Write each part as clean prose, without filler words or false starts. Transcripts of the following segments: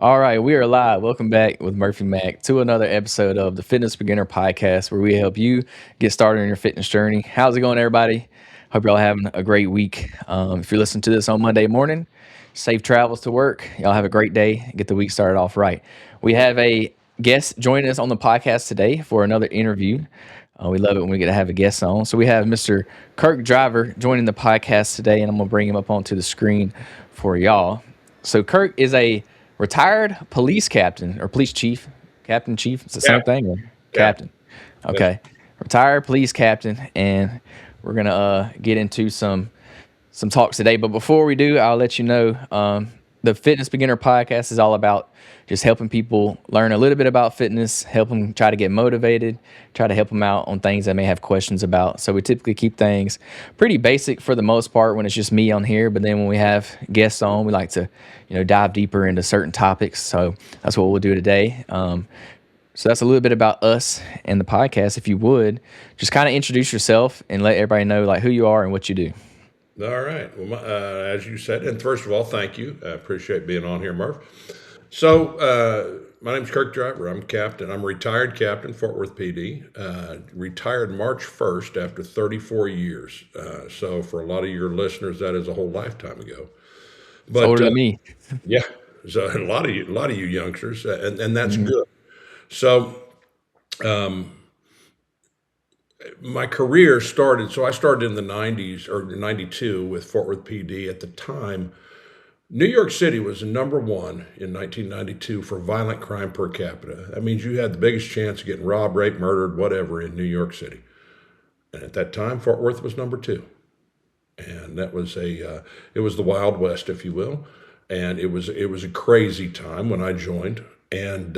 All right, we are live. Welcome back with Murphy Mac to another episode of the Fitness Beginner Podcast, where we help you get started on your fitness journey. How's it going, everybody? Hope you're all having a great week. If you're listening to this on Monday morning, safe travels to work. Y'all have a great day. Get the week started off right. We have a guest joining us on the podcast today for another interview. We love it when we get to have a guest on. So we have Mr. Kirk Driver joining the podcast today, and I'm gonna bring him up onto the screen for y'all. So Kirk is a retired police captain or police chief, captain chief. It's the same Captain. thing. Or Captain. captain. Yes. Okay, retired police captain, and we're gonna get into some talks today. But before we do, I'll let you know the Fitness Beginner Podcast is all about just helping people learn a little bit about fitness, help them try to get motivated, try to help them out on things they may have questions about. So we typically keep things pretty basic for the most part when it's just me on here. But then when we have guests on, we like to, dive deeper into certain topics. So that's what we'll do today. So that's a little bit about us and the podcast. If you would, just kind of introduce yourself and let everybody know like who you are and what you do. All right. Well, as you said, and first of all, thank you. I appreciate being on here, Murph. So, my name's Kirk Driver. I'm captain. I'm a retired captain, Fort Worth PD. Retired March 1st after 34 years. So, for a lot of your listeners, that is a whole lifetime ago. It's But older than me. yeah, so a lot of you youngsters, and that's Mhm. good. So, um, my career started. So I started in the '90s or '92 with Fort Worth PD. At the time, New York City was number one in 1992 for violent crime per capita. That means you had the biggest chance of getting robbed, raped, murdered, whatever in New York City. And at that time, Fort Worth was number two, and that was it was the Wild West, if you will, and it was a crazy time when I joined. And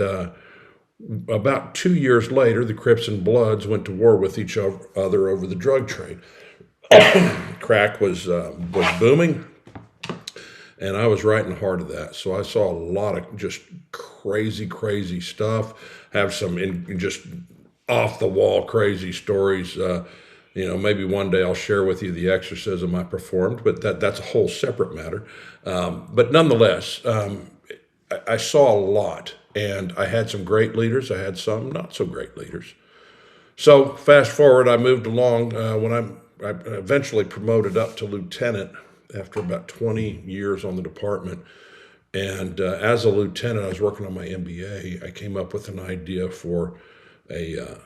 about 2 years later, the Crips and Bloods went to war with each other over the drug trade. Crack was booming, and I was right in the heart of that. So I saw a lot of just crazy, crazy stuff. Have some just off the wall crazy stories. Maybe one day I'll share with you the exorcism I performed, but that's a whole separate matter. But nonetheless, I saw a lot, and I had some great leaders. I had some not so great leaders. So fast forward, I moved along when I eventually promoted up to lieutenant after about 20 years on the department. And as a lieutenant, I was working on my MBA. I came up with an idea for a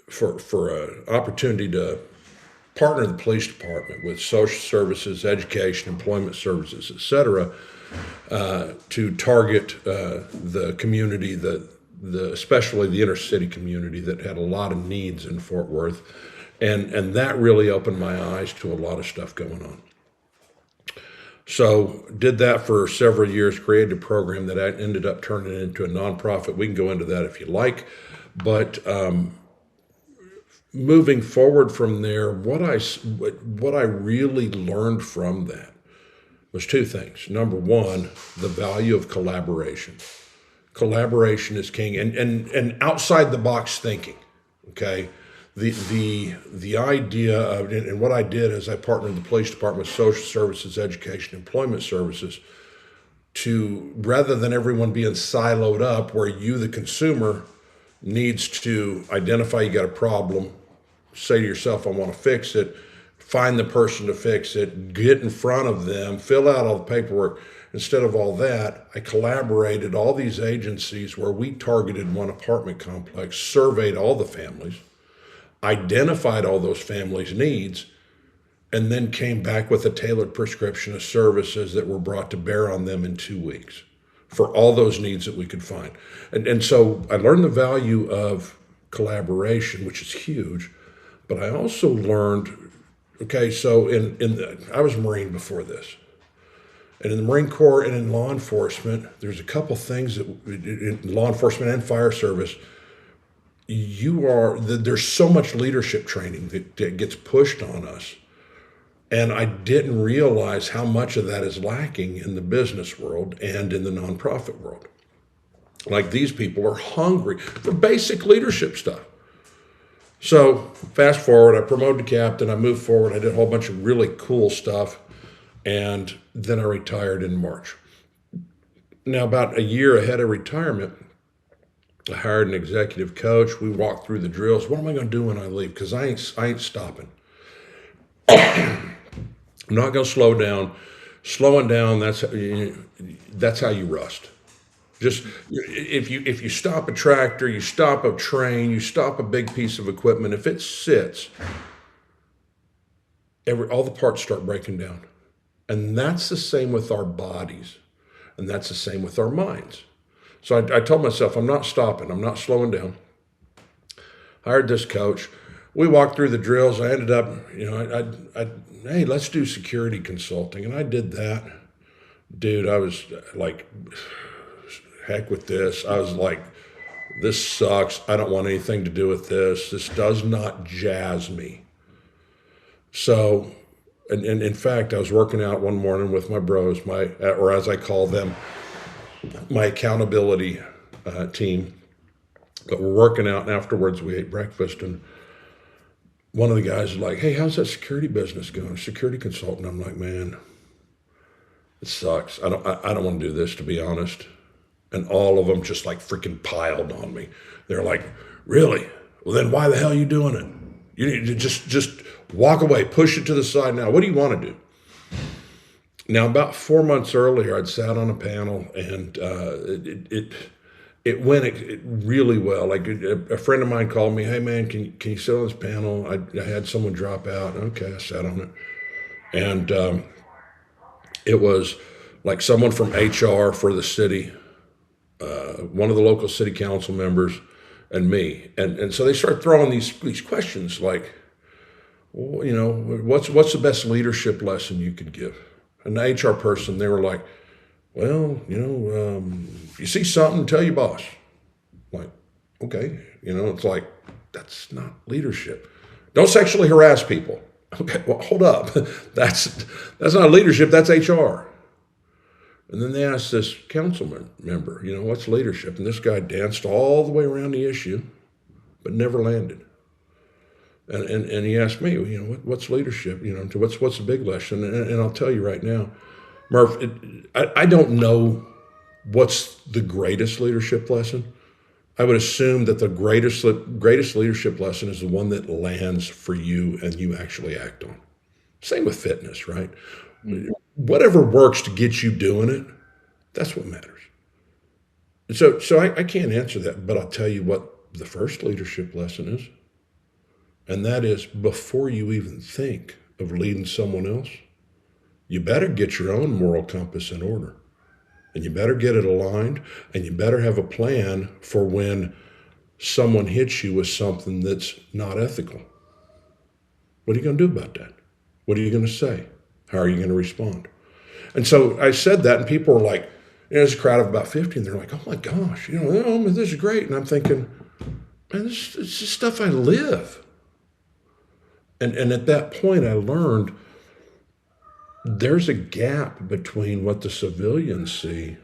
for an opportunity to partner the police department with social services, education, employment services, et cetera, to target the community, especially the inner city community that had a lot of needs in Fort Worth, and that really opened my eyes to a lot of stuff going on. So did that for several years, created a program that I ended up turning into a nonprofit. We can go into that if you like, but moving forward from there, what I really learned from that was two things. Number one, the value of collaboration. Collaboration is king, and outside the box thinking. Okay, the idea of, and what I did is I partnered with the police department, social services, education, employment services, to rather than everyone being siloed up, where you, the consumer, needs to identify you got a problem, say to yourself, I want to fix it, find the person to fix it, get in front of them, fill out all the paperwork. Instead of all that, I collaborated all these agencies where we targeted one apartment complex, surveyed all the families, identified all those families' needs, and then came back with a tailored prescription of services that were brought to bear on them in 2 weeks for all those needs that we could find. And so I learned the value of collaboration, which is huge, but I also learned, okay, so I was a Marine before this. And in the Marine Corps and in law enforcement, there's a couple things that in law enforcement and fire service, there's so much leadership training that gets pushed on us. And I didn't realize how much of that is lacking in the business world and in the nonprofit world. Like, these people are hungry for basic leadership stuff. So fast forward, I promoted to captain, I moved forward, I did a whole bunch of really cool stuff, and then I retired in March. Now, about a year ahead of retirement, I hired an executive coach. We walked through the drills. What am I going to do when I leave? Because I ain't stopping. I'm not going to slow down. Slowing down, that's how you rust. Just if you stop a tractor, you stop a train, you stop a big piece of equipment, if it sits, all the parts start breaking down. And that's the same with our bodies, and that's the same with our minds. So I told myself, I'm not stopping, I'm not slowing down. Hired this coach. We walked through the drills. I ended up, hey, let's do security consulting, and I did that. Dude, I was like, heck with this. I was like, this sucks. I don't want anything to do with this. This does not jazz me. So, and in fact, I was working out one morning with my bros, or as I call them, my accountability team. But we're working out, and afterwards we ate breakfast, and one of the guys is like, "Hey, how's that security business going? Security consultant." I'm like, "Man, it sucks. I don't want to do this, to be honest." And all of them just like freaking piled on me. They're like, "Really? Well, then why the hell are you doing it? You need to just walk away, push it to the side now. What do you want to do?" Now, about 4 months earlier, I'd sat on a panel, and it went really well. Like a friend of mine called me, "Hey man, can you sit on this panel?" I had someone drop out. Okay, I sat on it, and it was like someone from HR for the city, one of the local city council members, and me. And so they start throwing these questions like, well, what's the best leadership lesson you could give? And the HR person, they were like, "Well, you see something, tell your boss." Like, okay, it's like, that's not leadership. Don't sexually harass people. Okay, well, hold up. That's not leadership, that's HR. And then they asked this councilman member, what's leadership? And this guy danced all the way around the issue, but never landed. And he asked me, what's leadership? What's the big lesson? And I'll tell you right now, Murph, I don't know what's the greatest leadership lesson. I would assume that the greatest leadership lesson is the one that lands for you and you actually act on. Same with fitness, right? Whatever works to get you doing it, that's what matters. So I can't answer that, but I'll tell you what the first leadership lesson is. And that is, before you even think of leading someone else, you better get your own moral compass in order. And you better get it aligned, and you better have a plan for when someone hits you with something that's not ethical. What are you going to do about that? What are you going to say? How are you going to respond? And so I said that, and people were like, there's a crowd of about 50, and they're like, "Oh my gosh, this is great." And I'm thinking, man, this is just stuff I live. And at that point, I learned there's a gap between what the civilians see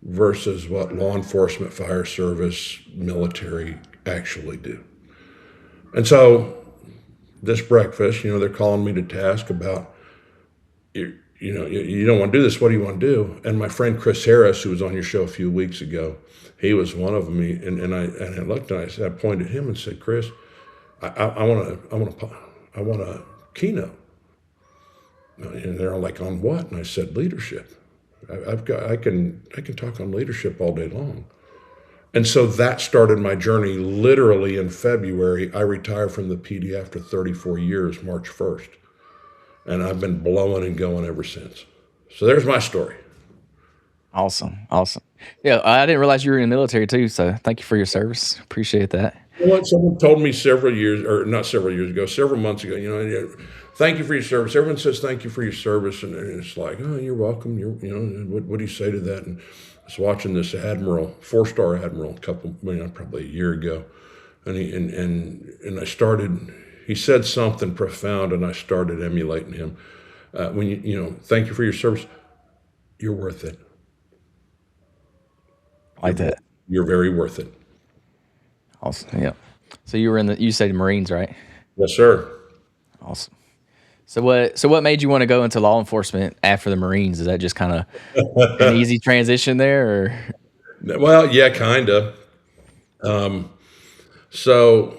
versus what law enforcement, fire service, military actually do. And so this breakfast, they're calling me to task about, you don't want to do this. What do you want to do? And my friend Chris Harris, who was on your show a few weeks ago, he was one of them. And I looked and I pointed at him and said, "Chris, I want a keynote." And they're like, "On what?" And I said, "Leadership. I can talk on leadership all day long." And so that started my journey. Literally in February, I retired from the PD after 34 years, March 1st. And I've been blowing and going ever since. So there's my story. Awesome. Yeah, I didn't realize you were in the military too, so thank you for your service. Appreciate that. What someone told me several months ago, "Thank you for your service." Everyone says thank you for your service, and it's like, "Oh, you're welcome." What do you say to that? And I was watching this admiral, 4-star admiral, probably a year ago, and I started. He said something profound, and I started emulating him. Thank you for your service. You're worth it. I like that. You're very worth it. Awesome. Yeah. So you were you said Marines, right? Yes, sir. Awesome. So what made you want to go into law enforcement after the Marines? Is that just kind of an easy transition there, or? Well, yeah, kind of. Um, so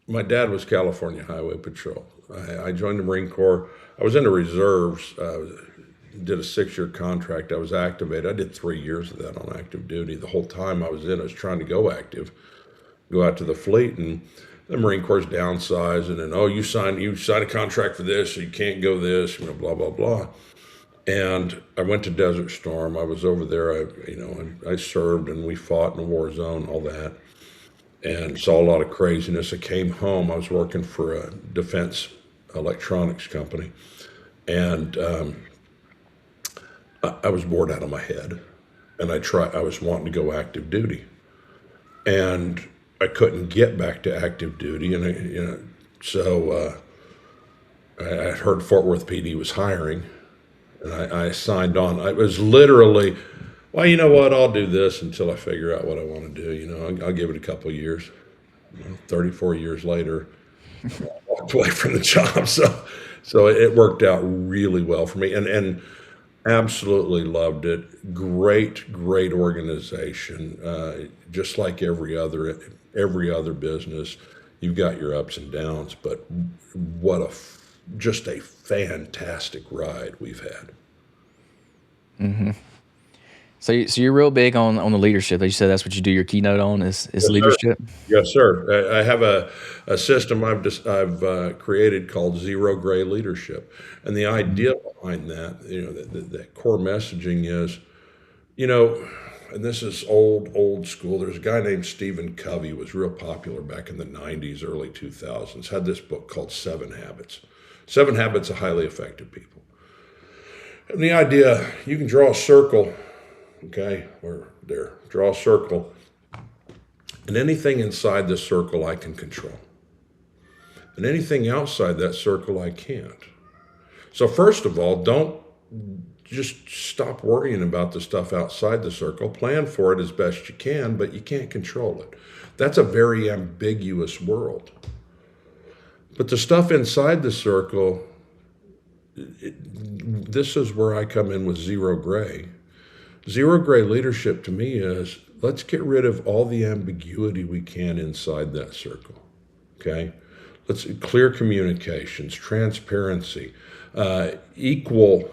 my dad was California Highway Patrol. I joined the Marine Corps. I was in the reserves. Did a 6-year contract. I was activated. I did 3 years of that on active duty. The whole time I was in, I was trying to go active, go out to the fleet, and the Marine Corps downsizing, and oh, you signed a contract for this, so you can't go this, blah blah blah. And I went to Desert Storm. I was over there. I served, and we fought in a war zone, all that, and saw a lot of craziness. I came home. I was working for a defense electronics company, and I was bored out of my head, and I was wanting to go active duty, and I couldn't get back to active duty, and so I heard Fort Worth PD was hiring, and I signed on. I was literally, well, you know what? I'll do this until I figure out what I want to do. I'll give it a couple of years. 34 years later, I walked away from the job, so it worked out really well for me, and absolutely loved it. Great organization. Just like every other business, you've got your ups and downs, but just a fantastic ride we've had. So you're real big on the leadership. Like you said, that's what you do your keynote on is Yes, sir. leadership. Yes, sir. I have a system I've created called Zero Gray Leadership, and the idea behind that, the core messaging is, you know, and this is old school. There's a guy named Stephen Covey, was real popular back in the '90s, early 2000s. Had this book called Seven Habits. Seven Habits of Highly Effective People. And the idea, you can draw a circle, okay, or there, draw a circle, and anything inside this circle I can control. And anything outside that circle I can't. So first of all, don't just stop worrying about the stuff outside the circle. Plan for it as best you can, but you can't control it. That's a very ambiguous world. But the stuff inside the circle, this is where I come in with zero gray. Zero gray leadership to me is, let's get rid of all the ambiguity we can inside that circle. Okay? Let's clear communications, transparency, equal.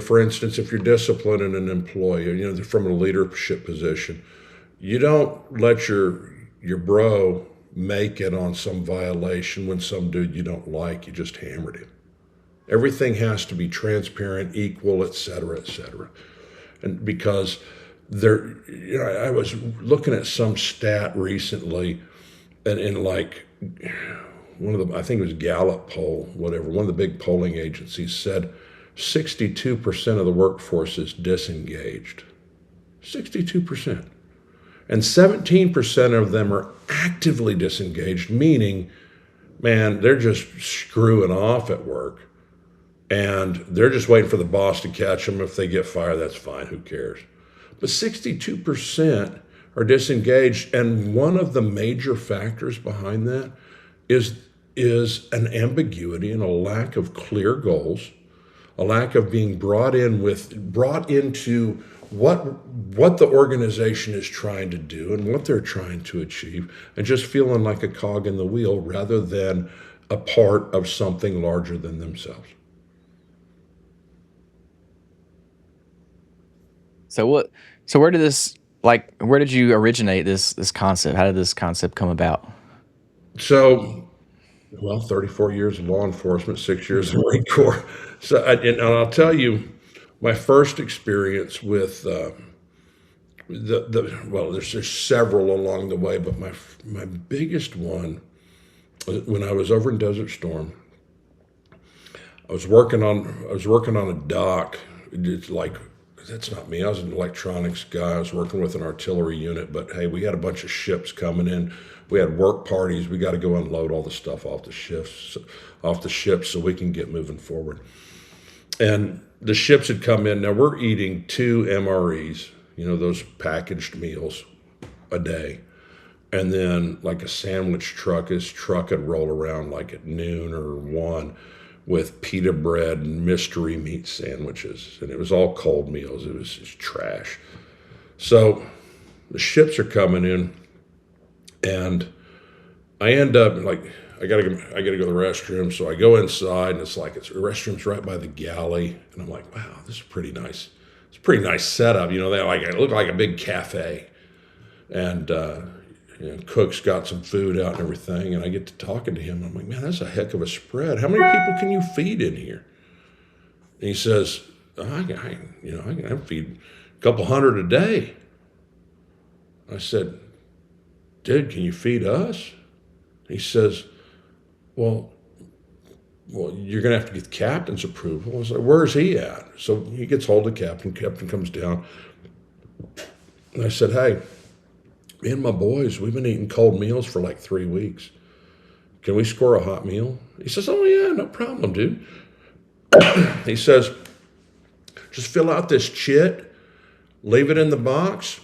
For instance, if you're disciplining an employee, from a leadership position, you don't let your bro make it on some violation when some dude you don't like, you just hammered him. Everything has to be transparent, equal, et cetera, et cetera. And because I was looking at some stat recently, and in like I think it was Gallup poll, whatever, one of the big polling agencies said 62% of the workforce is disengaged. 62%. And 17% of them are actively disengaged, meaning, man, they're just screwing off at work. And they're just waiting for the boss to catch them. If they get fired, that's fine. Who cares? But 62% are disengaged. And one of the major factors behind that is an ambiguity and a lack of clear goals, a lack of being brought into what the organization is trying to do and what they're trying to achieve, and just feeling like a cog in the wheel rather than a part of something larger than themselves. So where did you originate this concept? How did this concept come about? So, well, 34 years of law enforcement, 6 years in the Marine Corps. So, and I'll tell you, my first experience with there's several along the way, but my biggest one was when I was over in Desert Storm. I was working on a dock. It's like, that's not me. I was an electronics guy. I was working with an artillery unit, but hey, we had a bunch of ships coming in. We had work parties. We got to go unload all the stuff off the ships so we can get moving forward. And the ships had come in. Now we're eating 2 MREs, those packaged meals a day. And then like a sandwich truck, his truck would roll around like at noon or 1 with pita bread and mystery meat sandwiches. And it was all cold meals. It was just trash. So the ships are coming in, and I end up like I gotta go to the restroom. So I go inside, and it's the restroom's right by the galley, and I'm like, wow, this is pretty nice. It's a pretty nice setup. They it looked like a big cafe, and cook's got some food out and everything, and I get to talking to him. I'm like, man, that's a heck of a spread. How many people can you feed in here? And he says, I can feed a couple hundred a day. I said, dude, can you feed us? He says, well, you're going to have to get the captain's approval. I was like, where's he at? So he gets hold of the captain. Captain comes down. And I said, hey, me and my boys, we've been eating cold meals for like 3 weeks. Can we score a hot meal? He says, oh, yeah, no problem, dude. He says, just fill out this chit, leave it in the box,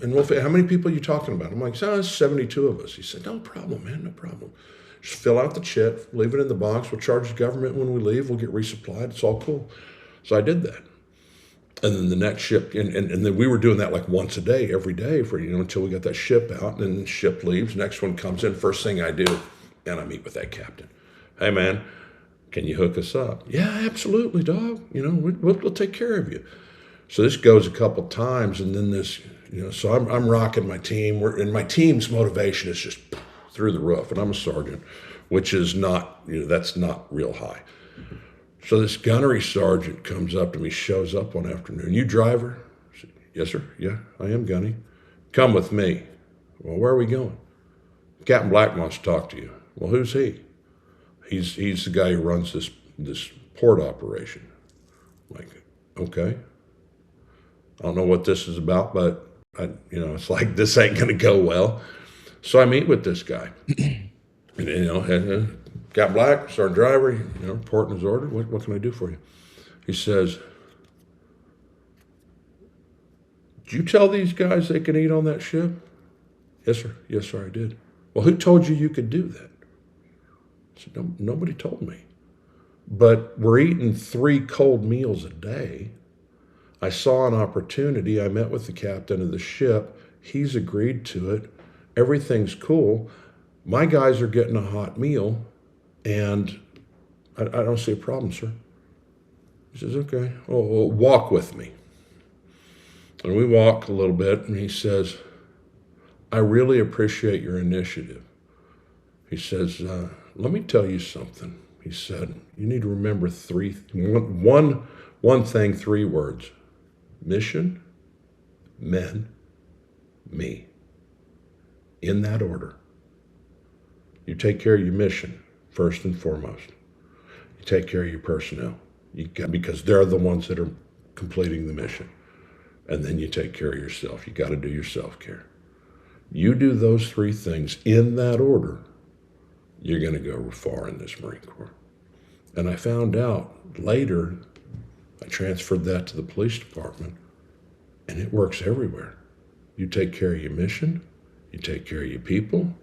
and how many people are you talking about? I'm like, it's 72 of us. He said, no problem, man, no problem. Just fill out the chit, leave it in the box. We'll charge the government when we leave. We'll get resupplied. It's all cool. So I did that. And then the next ship, and then we were doing that like once a day, every day for, until we got that ship out. And then the ship leaves, next one comes in. First thing I do, and I meet with that captain. Hey, man, can you hook us up? Yeah, absolutely, dog. We'll take care of you. So this goes a couple times, and then this, so I'm rocking my team. And my team's motivation is just through the roof. And I'm a sergeant, which is not, that's not real high. So this gunnery sergeant comes up to me, shows up one afternoon. You driver? I said, yes, sir. Yeah, I am gunny. Come with me. Well, where are we going? Captain Black wants to talk to you. Well, who's he? He's the guy who runs this port operation. I'm like, okay. I don't know what this is about, but it's like this ain't gonna go well. So I meet with this guy, and Captain Black, Sergeant Driver, reporting his order. What can I do for you? He says, did you tell these guys they can eat on that ship? Yes, sir. Yes, sir, I did. Well, who told you could do that? I said, no, nobody told me. But we're eating 3 cold meals a day. I saw an opportunity. I met with the captain of the ship. He's agreed to it. Everything's cool. My guys are getting a hot meal, and I don't see a problem, sir. He says, okay, well, walk with me. And we walk a little bit, and he says, I really appreciate your initiative. He says, let me tell you something. He said, you need to remember one thing, 3 words. Mission, men, me. In that order. You take care of your mission, first and foremost. You take care of your personnel, because they're the ones that are completing the mission. And then you take care of yourself. You got to do your self-care. You do those 3 things in that order, you're going to go far in this Marine Corps. And I found out later, I transferred that to the police department, and it works everywhere. You take care of your mission, you take care of your people,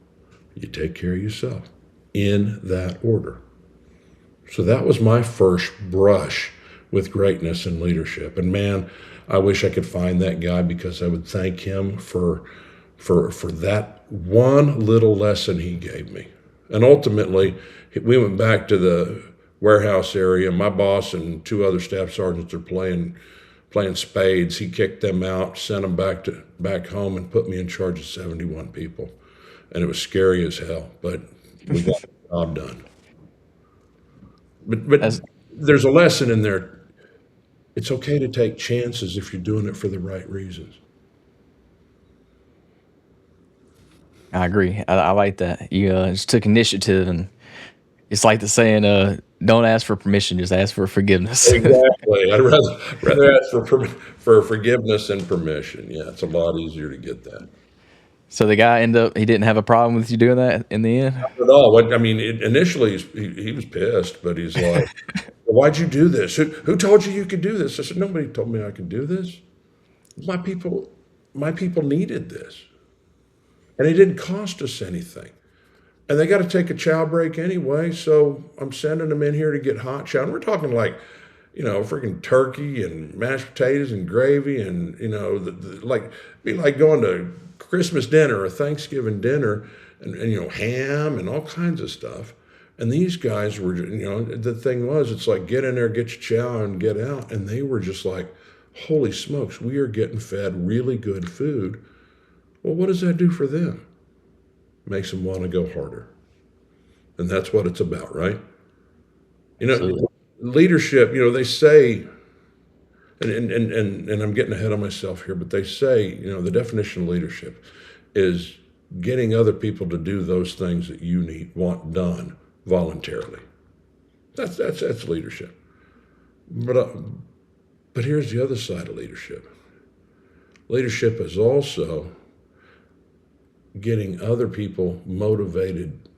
you take care of yourself, in that order. So that was my first brush with greatness and leadership. And man, I wish I could find that guy, because I would thank him for that one little lesson he gave me. And ultimately, we went back to the warehouse area. My boss and 2 other staff sergeants are playing spades. He kicked them out, sent them back home, and put me in charge of 71 people. And it was scary as hell, but we got the job done. But there's a lesson in there. It's okay to take chances if you're doing it for the right reasons. I agree. I like that. You just took initiative, and it's like the saying, don't ask for permission, just ask for forgiveness. Exactly. I'd rather ask for forgiveness and permission. Yeah, it's a lot easier to get that. So the guy he didn't have a problem with you doing that in the end? Not at all. Initially he was pissed, but he's like, well, why'd you do this? Who told you could do this? I said, nobody told me I could do this. My people needed this. and it didn't cost us anything. And they got to take a chow break anyway, so I'm sending them in here to get hot chow. And we're talking like, freaking turkey and mashed potatoes and gravy, and like be like going to Christmas dinner or Thanksgiving dinner, and ham and all kinds of stuff. And these guys were, the thing was, it's like get in there, get your chow, and get out. And they were just like, holy smokes, we are getting fed really good food. Well, what does that do for them? Makes them want to go harder. And that's what it's about, right? Absolutely. Leadership, they say, and I'm getting ahead of myself here, but they say, the definition of leadership is getting other people to do those things that you want done voluntarily. That's leadership. But here's the other side of leadership. Leadership is also getting other people motivated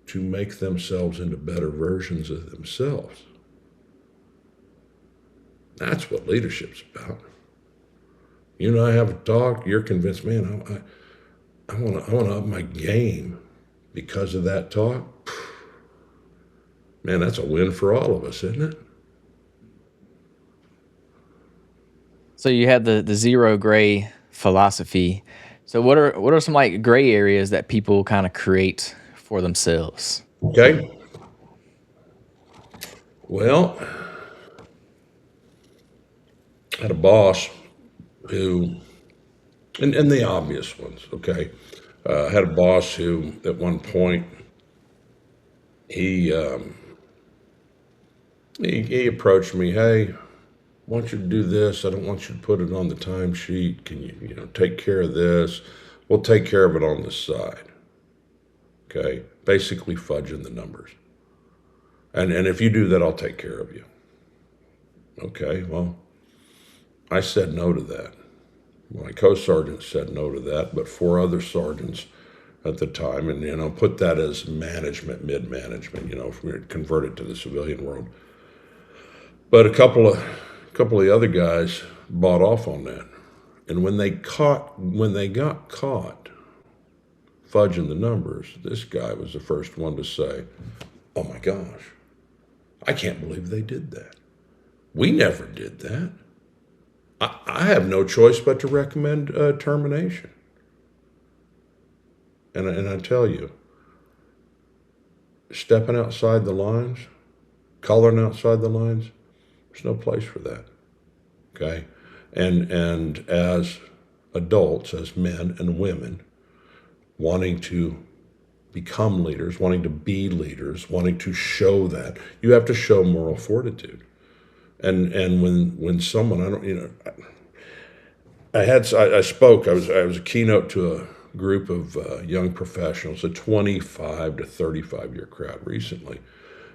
to make themselves into better versions of themselves. That's what leadership's about. You and I have a talk, you're convinced, man, I want to up my game because of that talk. Man, that's a win for all of us, isn't it? So you have the zero gray philosophy. So what are some like gray areas that people kind of create for themselves? Okay. Well, I had a boss who, and the obvious ones, okay. I had a boss who, at one point, he, he approached me. Hey, I want you to do this. I don't want you to put it on the timesheet. Can you, take care of this? We'll take care of it on the side. Okay, basically fudging the numbers. And if you do that, I'll take care of you. Okay, well, I said no to that. My co-sergeant said no to that, but four other sergeants at the time, and put that as management, mid-management, if we had converted to the civilian world. But a couple of the other guys bought off on that. And when they got caught fudging the numbers, this guy was the first one to say, oh my gosh, I can't believe they did that. We never did that. I have no choice but to recommend termination. And I tell you, stepping outside the lines, coloring outside the lines, there's no place for that. Okay? And as adults, as men and women, wanting to become leaders, wanting to be leaders, wanting to show that, you have to show moral fortitude. And when someone, I spoke, I was a keynote to a group of young professionals, a 25 to 35 year crowd recently.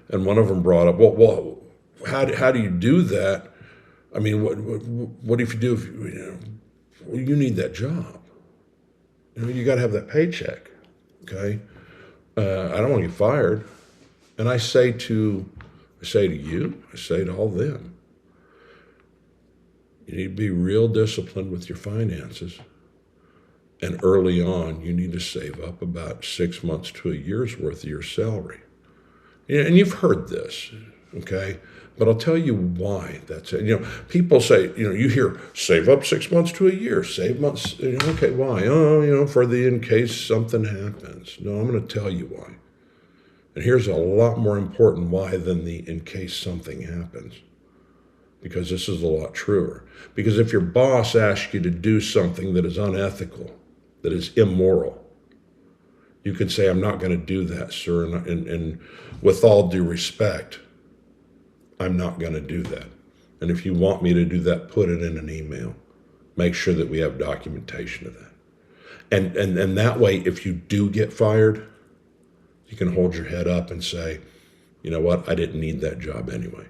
And one of them brought up, well, how do you do that? I mean, what if you do if you need that job? You got to have that paycheck. Okay, I don't want to get fired. And I say to you, I say to all them, you need to be real disciplined with your finances. And early on, you need to save up about 6 months to a year's worth of your salary. And you've heard this, okay? But I'll tell you why that's it. People say, you hear save up 6 months to a year, save months. Okay, why? Oh, for the in case something happens. No, I'm going to tell you why. And here's a lot more important why than the in case something happens. Because this is a lot truer. Because if your boss asks you to do something that is unethical, that is immoral, you can say, I'm not going to do that, sir. And with all due respect, I'm not going to do that. And if you want me to do that, put it in an email. Make sure that we have documentation of that. And that way, if you do get fired, you can hold your head up and say, you know what, I didn't need that job anyway.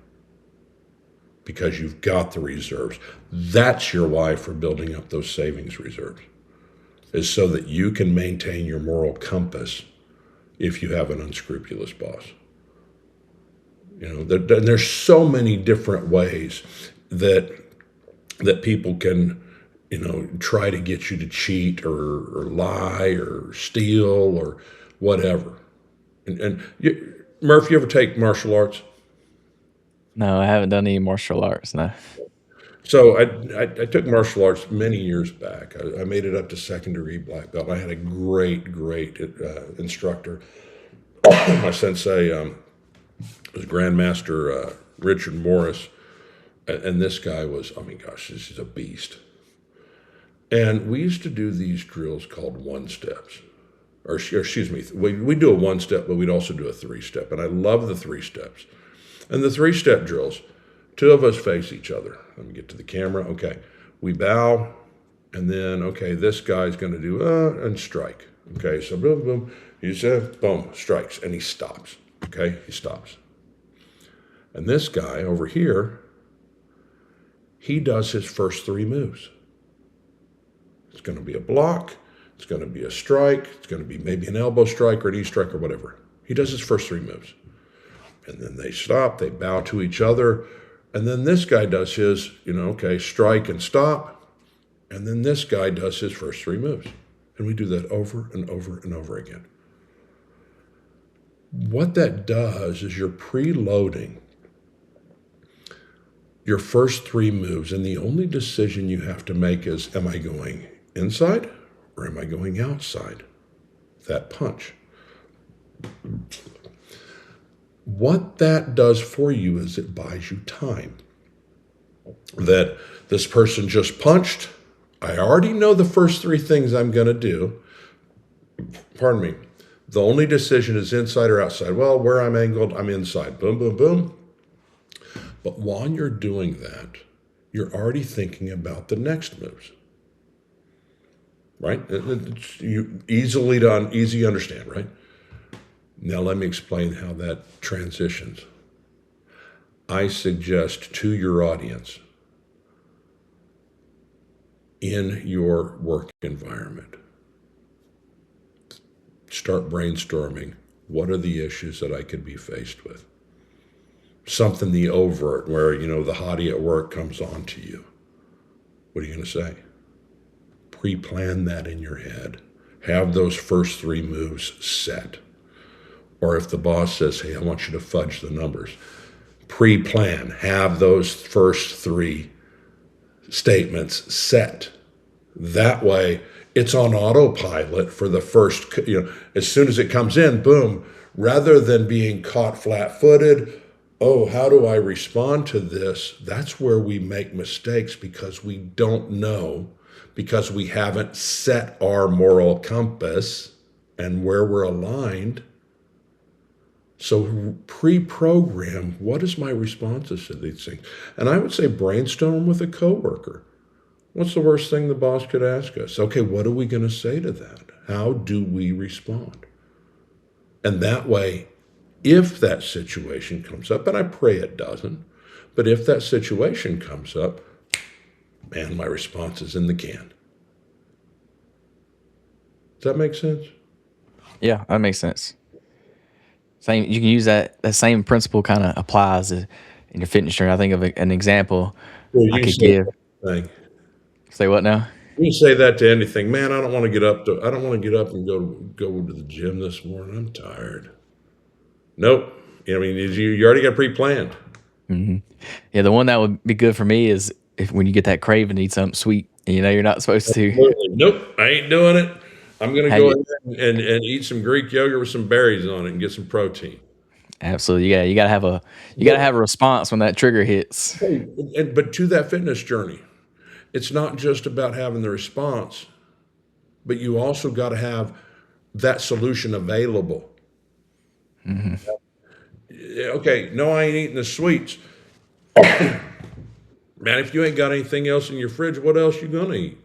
Because you've got the reserves. That's your why for building up those savings reserves, is so that you can maintain your moral compass if you have an unscrupulous boss. There's so many different ways that people can try to get you to cheat or lie or steal or whatever. Murph, you ever take martial arts? No, I haven't done any martial arts. No. So I took martial arts many years back. I made it up to second degree black belt. I had a great instructor. My sensei was Grandmaster Richard Morris, and this guy was, I mean, gosh, this is a beast. And we used to do these drills called one steps, or excuse me, we do a one step, but we'd also do a three step. And I love the three steps. And the three step drills, two of us face each other. Let me get to the camera. Okay. We bow, and then, okay, this guy's going to do, and strike. Okay. So boom, boom. You said, boom, strikes, and he stops. Okay. He stops. And this guy over here, he does his first three moves. It's going to be a block. It's going to be a strike. It's going to be maybe an elbow strike or an knee strike or whatever. He does his first three moves. And then they stop. They bow to each other. And then this guy does his, okay, strike and stop. And then this guy does his first three moves. And we do that over and over and over again. What that does is you're preloading your first three moves. And the only decision you have to make is, am I going inside or am I going outside that punch? What that does for you is it buys you time. That this person just punched. I already know the first three things I'm going to do. Pardon me. The only decision is inside or outside. Well, where I'm angled, I'm inside. Boom, boom, boom. But while you're doing that, you're already thinking about the next moves. Right? It's easy to understand, right? Now let me explain how that transitions. I suggest to your audience, in your work environment, start brainstorming, what are the issues that I could be faced with? Something the overt where, the hottie at work comes on to you. What are you going to say? Pre-plan that in your head. Have those first three moves set. Or if the boss says, hey, I want you to fudge the numbers, pre-plan, have those first three statements set. That way, it's on autopilot for the first, as soon as it comes in, boom, rather than being caught flat-footed, oh, how do I respond to this? That's where we make mistakes because we don't know, because we haven't set our moral compass and where we're aligned. So pre-program, what is my responses to these things? And I would say brainstorm with a coworker. What's the worst thing the boss could ask us? Okay, what are we going to say to that? How do we respond? And that way, if that situation comes up, and I pray it doesn't, but if that situation comes up, man, my response is in the can. Does that make sense? Yeah, that makes sense. Same. You can use that same principle kind of applies in your fitness journey. I think of an example Well, I you could say give. anything. Say what now? You say that to anything, man. I don't want to get up and go to the gym this morning. I'm tired. Nope. I mean, you already got pre-planned. Yeah, the one that would be good for me is if when you get that craving to eat something sweet, and you're not supposed to. Nope, I ain't doing it. I'm going to Have go you, ahead and eat some Greek yogurt with some berries on it and get some protein. absolutely, yeah. You gotta have a response when that trigger hits. But to that fitness journey, it's not just about having the response, but you also got to have that solution available. Okay, no, I ain't eating the sweets. Man, if you ain't got anything else in your fridge, what else you gonna eat?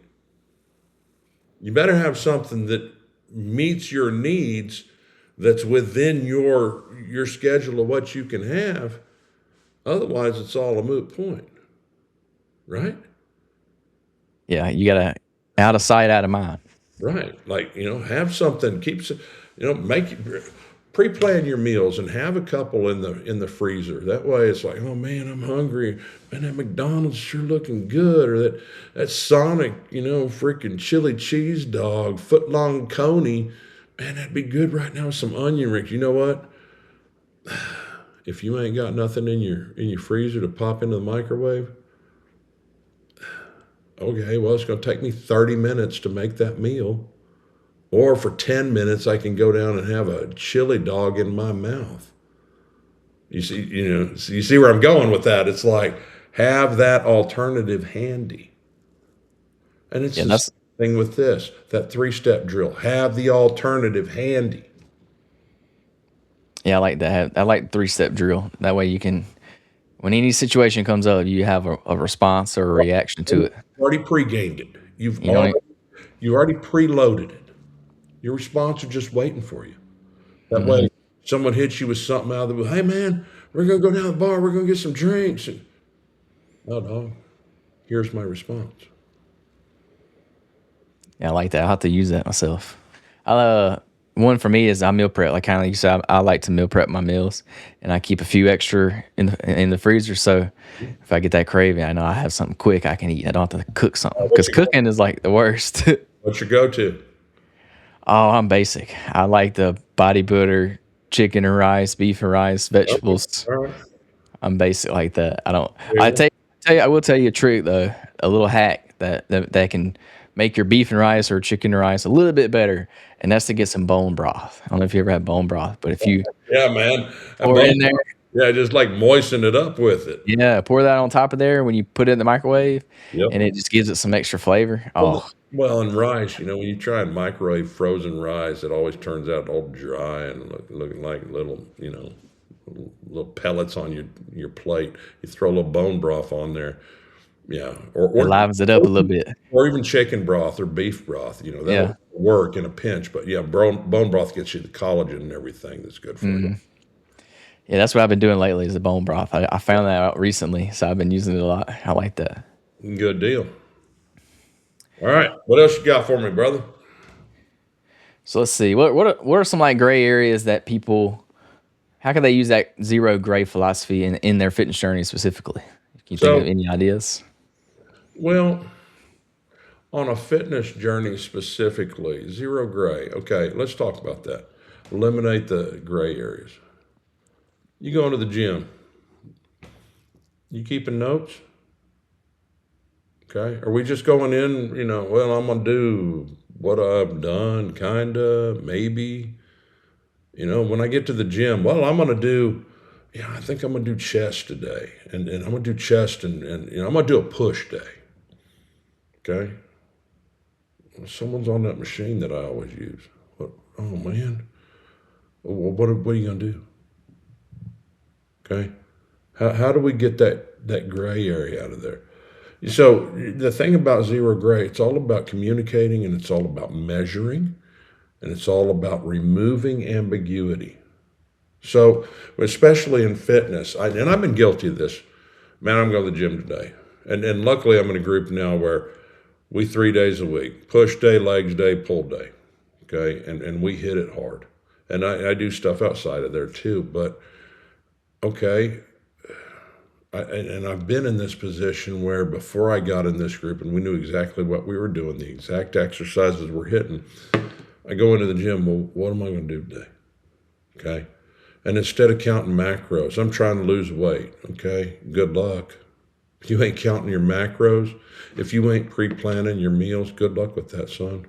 You better have something that meets your needs, that's within your schedule of what you can have. Otherwise, it's all a moot point, right? Yeah, you gotta out of sight, out of mind. Right. Like, have something, make pre-plan your meals and have a couple in the freezer. That way it's like, oh man, I'm hungry. Man, that McDonald's sure looking good. Or that Sonic, freaking chili cheese dog, foot long coney. Man, that'd be good right now with some onion rings. You know what? If you ain't got nothing in your freezer to pop into the microwave, okay, well, it's going to take me 30 minutes to make that meal. Or for 10 minutes, I can go down and have a chili dog in my mouth. You see where I'm going with that. It's like, have that alternative handy. And it's the same thing with this, that 3-step drill. Have the alternative handy. Yeah, I like that. I like 3-step drill. That way you can, when any situation comes up, you have a response or a reaction to it. You've already pre-gamed it. You don't. already preloaded it. Your response are just waiting for you. That way, someone hits you with something out of the blue. Hey, man, we're going to go down the bar. We're going to get some drinks. And, oh, dog, here's my response. Yeah, I like that. I'll have to use that myself. One for me is I meal prep. Like kind of you said, I like to meal prep my meals, and I keep a few extra in the freezer. So if I get that craving, I know I have something quick I can eat. I don't have to cook something because cooking is like the worst. What's your go-to? Oh, I'm basic. I like the bodybuilder, chicken and rice, beef and rice, vegetables. All right. I'm basic like that. I don't. I will tell you a trick though, a little hack that can make your beef and rice or chicken and rice a little bit better, and that's to get some bone broth. I don't know if you ever had bone broth, but if you man, pour it in there, just like moisten it up with it. Yeah, pour that on top of there when you put it in the microwave, and it just gives it some extra flavor. Oh, well, and rice, when you try and microwave frozen rice, it always turns out all dry and looking like little pellets on your plate. You throw a little bone broth on there, or it livens it up a little bit. Or even chicken broth or beef broth, that'll work in a pinch. But bone broth gets you the collagen and everything that's good for you. Yeah, that's what I've been doing lately is the bone broth. I found that out recently, so I've been using it a lot. I like that. Good deal. All right, what else you got for me, brother? So let's see. What are some like gray areas that people? How can they use that zero gray philosophy in their fitness journey specifically? Can you think of any ideas? Well, on a fitness journey specifically, zero gray. Okay, let's talk about that. Eliminate the gray areas. You go into the gym. You keeping notes? Okay. Are we just going in, well, I'm going to do what I've done, kind of, maybe. When I get to the gym, well, I'm going to do, I think I'm going to do chest today. And I'm going to do chest and I'm going to do a push day. Okay. Well, someone's on that machine that I always use. Oh, man. Well, what are you going to do? Okay. How do we get that gray area out of there? So the thing about zero gray, it's all about communicating and it's all about measuring and it's all about removing ambiguity. So especially in fitness, and I've been guilty of this. Man, I'm going to the gym today. And luckily I'm in a group now where we 3 days a week, push day, legs day, pull day. Okay. And we hit it hard. And I do stuff outside of there too, but okay. And I've been in this position where before I got in this group and we knew exactly what we were doing, the exact exercises we're hitting, I go into the gym, well, what am I going to do today? Okay. And instead of counting macros, I'm trying to lose weight. Okay. Good luck. If you ain't counting your macros, if you ain't pre-planning your meals, good luck with that, son.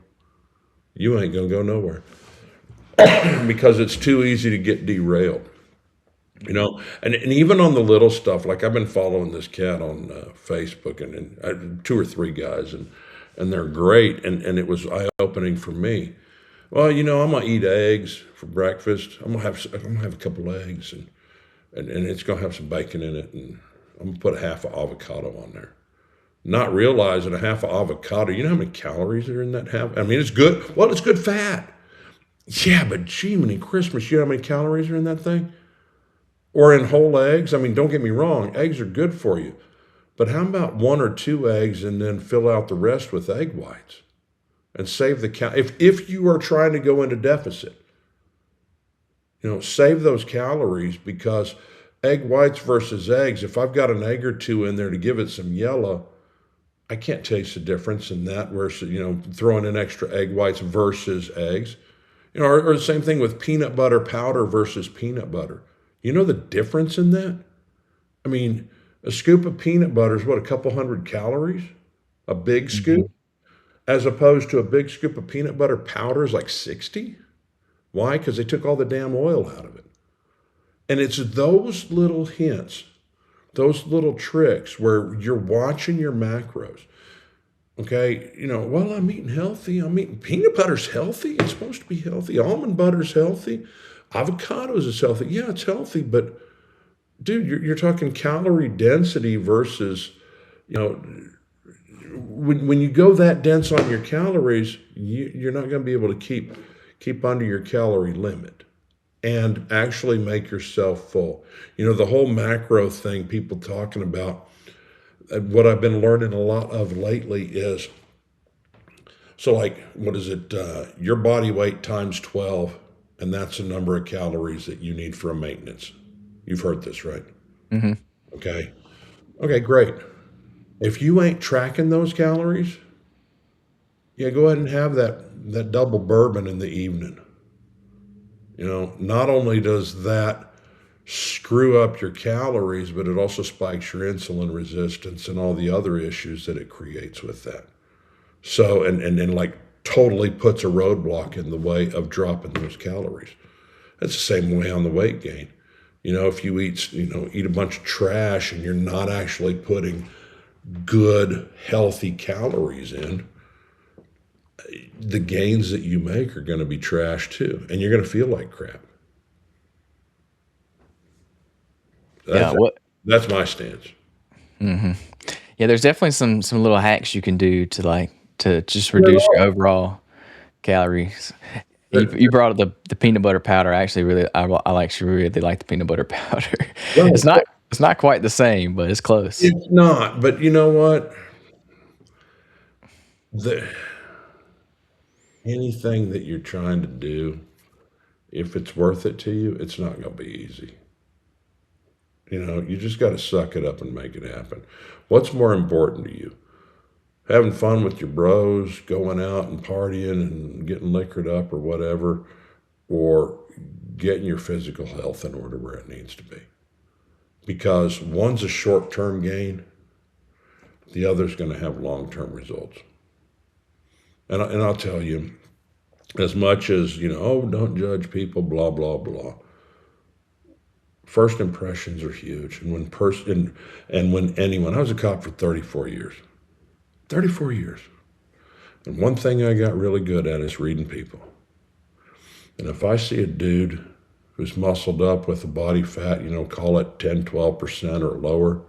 You ain't going to go nowhere because it's too easy to get derailed. And even on the little stuff, like I've been following this cat on Facebook and 2 or 3 guys and they're great. And it was eye-opening for me. Well, I'm going to eat eggs for breakfast. I'm going to have a couple eggs and it's going to have some bacon in it. And I'm going to put a half of avocado on there. Not realizing a half of avocado, you know how many calories are in that half? I mean, it's good. Well, it's good fat. Yeah, but gee, many Christmas, you know how many calories are in that thing? Or in whole eggs. I mean, don't get me wrong, eggs are good for you. But how about 1 or 2 eggs and then fill out the rest with egg whites and save the if you are trying to go into deficit. Save those calories, because egg whites versus eggs, if I've got an egg or two in there to give it some yellow, I can't taste the difference in that versus, throwing in extra egg whites versus eggs. Or the same thing with peanut butter powder versus peanut butter. You know the difference in that? I mean, a scoop of peanut butter is what, a couple hundred calories? A big Hmm. scoop? As opposed to a big scoop of peanut butter powder is like 60? Why? Because they took all the damn oil out of it. And it's those little hints, those little tricks where you're watching your macros. Okay, well, I'm eating healthy. I'm eating peanut butter's healthy. It's supposed to be healthy. Almond butter's healthy. Avocados is healthy. Yeah, it's healthy, but dude, you're talking calorie density versus, you know, when you go that dense on your calories, you're not going to be able to keep under your calorie limit and actually make yourself full. The whole macro thing people talking about, what I've been learning a lot of lately is, so like, what is it? Your body weight times 12, and that's the number of calories that you need for a maintenance. You've heard this, right? Hmm. Okay. Okay, great. If you ain't tracking those calories, yeah, go ahead and have that double bourbon in the evening. Not only does that screw up your calories, but it also spikes your insulin resistance and all the other issues that it creates with that. So, and like totally puts a roadblock in the way of dropping those calories. That's the same way on the weight gain. If you eat a bunch of trash and you're not actually putting good, healthy calories in, the gains that you make are going to be trash too, and you're going to feel like crap. Yeah. That's What? that's my stance. Hmm. Yeah. There's definitely some little hacks you can do to just reduce your Well, overall calories. that- You brought up the peanut butter powder. I actually I actually really like the peanut butter powder. Right. It's not quite the same, but it's close. It's not, but you know what? The Anything that you're trying to do, if it's worth it to you, it's not going to be easy. You just got to suck it up and make it happen. What's more important to you? Having fun with your bros, going out and partying and getting liquored up or whatever, or getting your physical health in order where it needs to be? Because one's a short term gain, the other's going to have long term results. And I'll tell you, as much as, oh, don't judge people, blah, blah, blah. First impressions are huge. And when anyone, I was a cop for 34 years. 34 years. And one thing I got really good at is reading people. And if I see a dude who's muscled up with a body fat, call it 10, 12% or lower,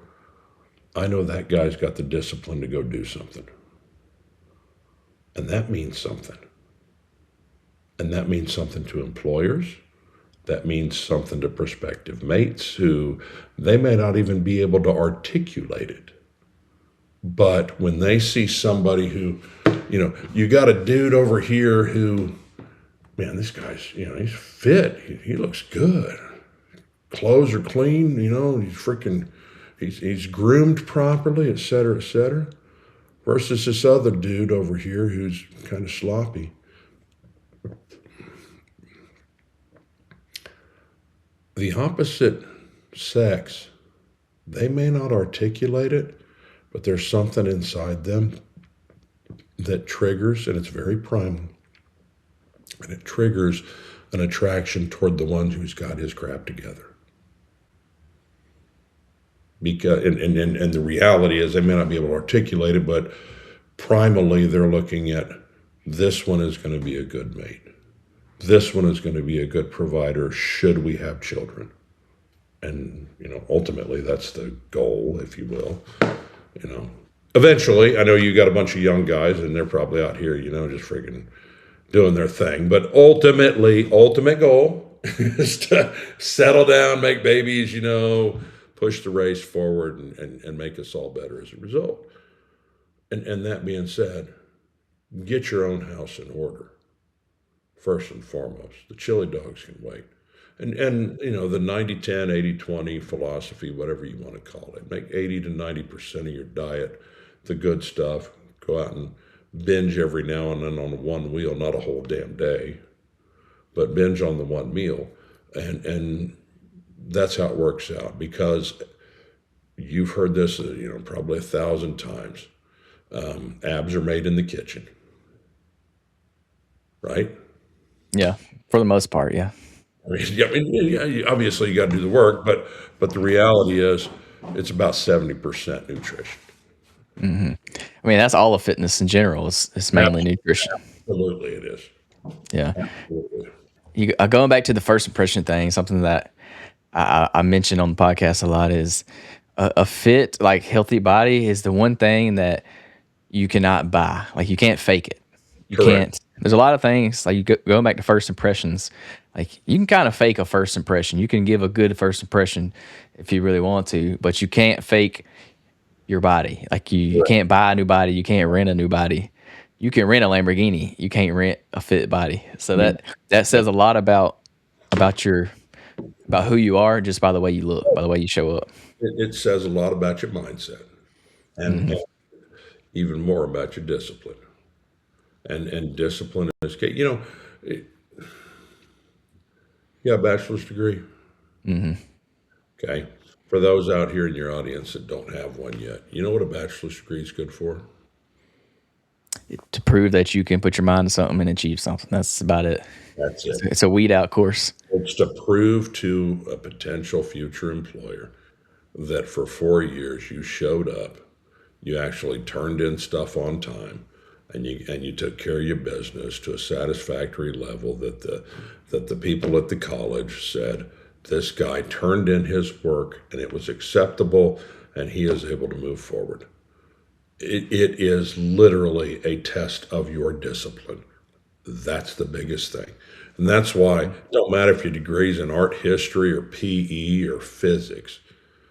I know that guy's got the discipline to go do something. And that means something. And that means something to employers. That means something to prospective mates who they may not even be able to articulate it. But when they see somebody who, you got a dude over here who, man, this guy's, he's fit. He looks good. Clothes are clean, he's groomed properly, et cetera, et cetera. Versus this other dude over here who's kind of sloppy. The opposite sex, they may not articulate it, but there's something inside them that triggers, and it's very primal, and it triggers an attraction toward the one who's got his crap together. Because and the reality is they may not be able to articulate it, but primally they're looking at, this one is going to be a good mate. This one is going to be a good provider should we have children. And, ultimately that's the goal, if you will. Eventually, I know you got a bunch of young guys and they're probably out here, just freaking doing their thing. But ultimately, ultimate goal is to settle down, make babies, push the race forward and make us all better as a result. And that being said, get your own house in order, first and foremost. The chili dogs can wait. And the 90-10, 80-20 philosophy, whatever you want to call it. Make 80 to 90% of your diet the good stuff. Go out and binge every now and then on one meal, not a whole damn day, but binge on the one meal. And that's how it works out, because you've heard this, probably 1,000 times. Abs are made in the kitchen, right? Yeah, for the most part, yeah. Obviously you got to do the work, but the reality is it's about 70% nutrition. I mean, that's all of fitness in general. It's mainly nutrition. Absolutely, it is. Yeah. Absolutely. Going back to the first impression thing, something that I mentioned on the podcast a lot is a fit, like healthy body is the one thing that you cannot buy. Like you can't fake it. You Correct. can't. There's a lot of things like going back to first impressions. Like you can kind of fake a first impression. You can give a good first impression if you really want to, but you can't fake your body. Like you Correct. can't buy a new body. You can't rent a new body. You can rent a Lamborghini. You can't rent a fit body. So that says a lot about your about who you are just by the way you look, by the way you show up. It says a lot about your mindset, and even more about your discipline. And discipline is key. You got a bachelor's degree. Okay. For those out here in your audience that don't have one yet, you know what a bachelor's degree is good for? To prove that you can put your mind to something and achieve something. That's about it. That's it. It's a weed out course. It's to prove to a potential future employer that for 4 years you showed up, you actually turned in stuff on time, and you took care of your business to a satisfactory level that the people at the college said, this guy turned in his work and it was acceptable and he is able to move forward. It is literally a test of your discipline. That's the biggest thing. And that's why it don't matter if your degree's in art history or PE or physics.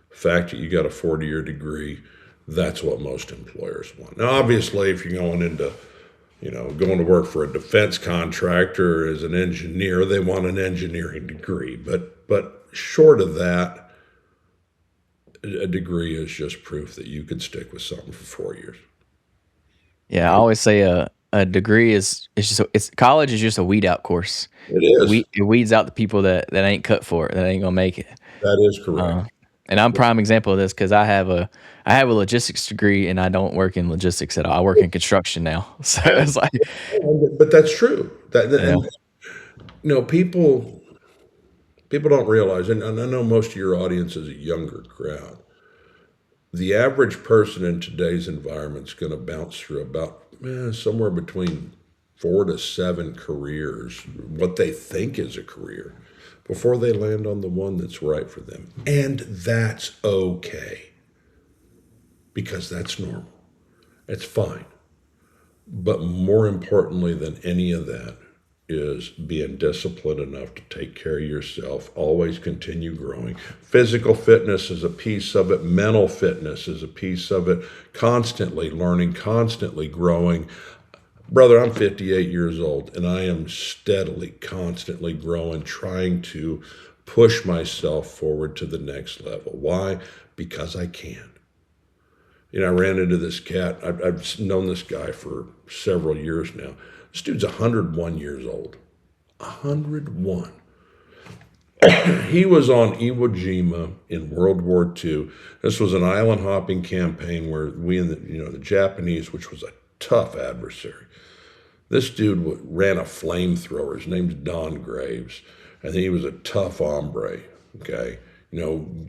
The fact that you got a 40-year degree, that's what most employers want. Now, obviously, if you're going into, going to work for a defense contractor as an engineer, they want an engineering degree. But short of that, a degree is just proof that you could stick with something for 4 years. Yeah, I always say a degree is college is just a weed out course. It is. It weeds out the people that ain't cut for it, that ain't gonna make it. That is correct. And I'm a prime example of this because I have a logistics degree and I don't work in logistics at all. I work in construction now, so it's like, But that's true. yeah, People don't realize, and I know most of your audience is a younger crowd. The average person in today's environment is going to bounce through about somewhere between 4 to 7 careers, what they think is a career, before they land on the one that's right for them. And that's okay, because that's normal. It's fine. But more importantly than any of that is being disciplined enough to take care of yourself, always continue growing. Physical fitness is a piece of it. Mental fitness is a piece of it. Constantly learning, constantly growing. Brother, I'm 58 years old, and I am steadily, constantly growing, trying to push myself forward to the next level. Why? Because I can. I ran into this cat. I've known this guy for several years now. This dude's 101 years old. 101. He was on Iwo Jima in World War II. This was an island hopping campaign where we and the Japanese, which was a tough adversary. This dude ran a flamethrower. His name's Don Graves, and he was a tough hombre. Okay,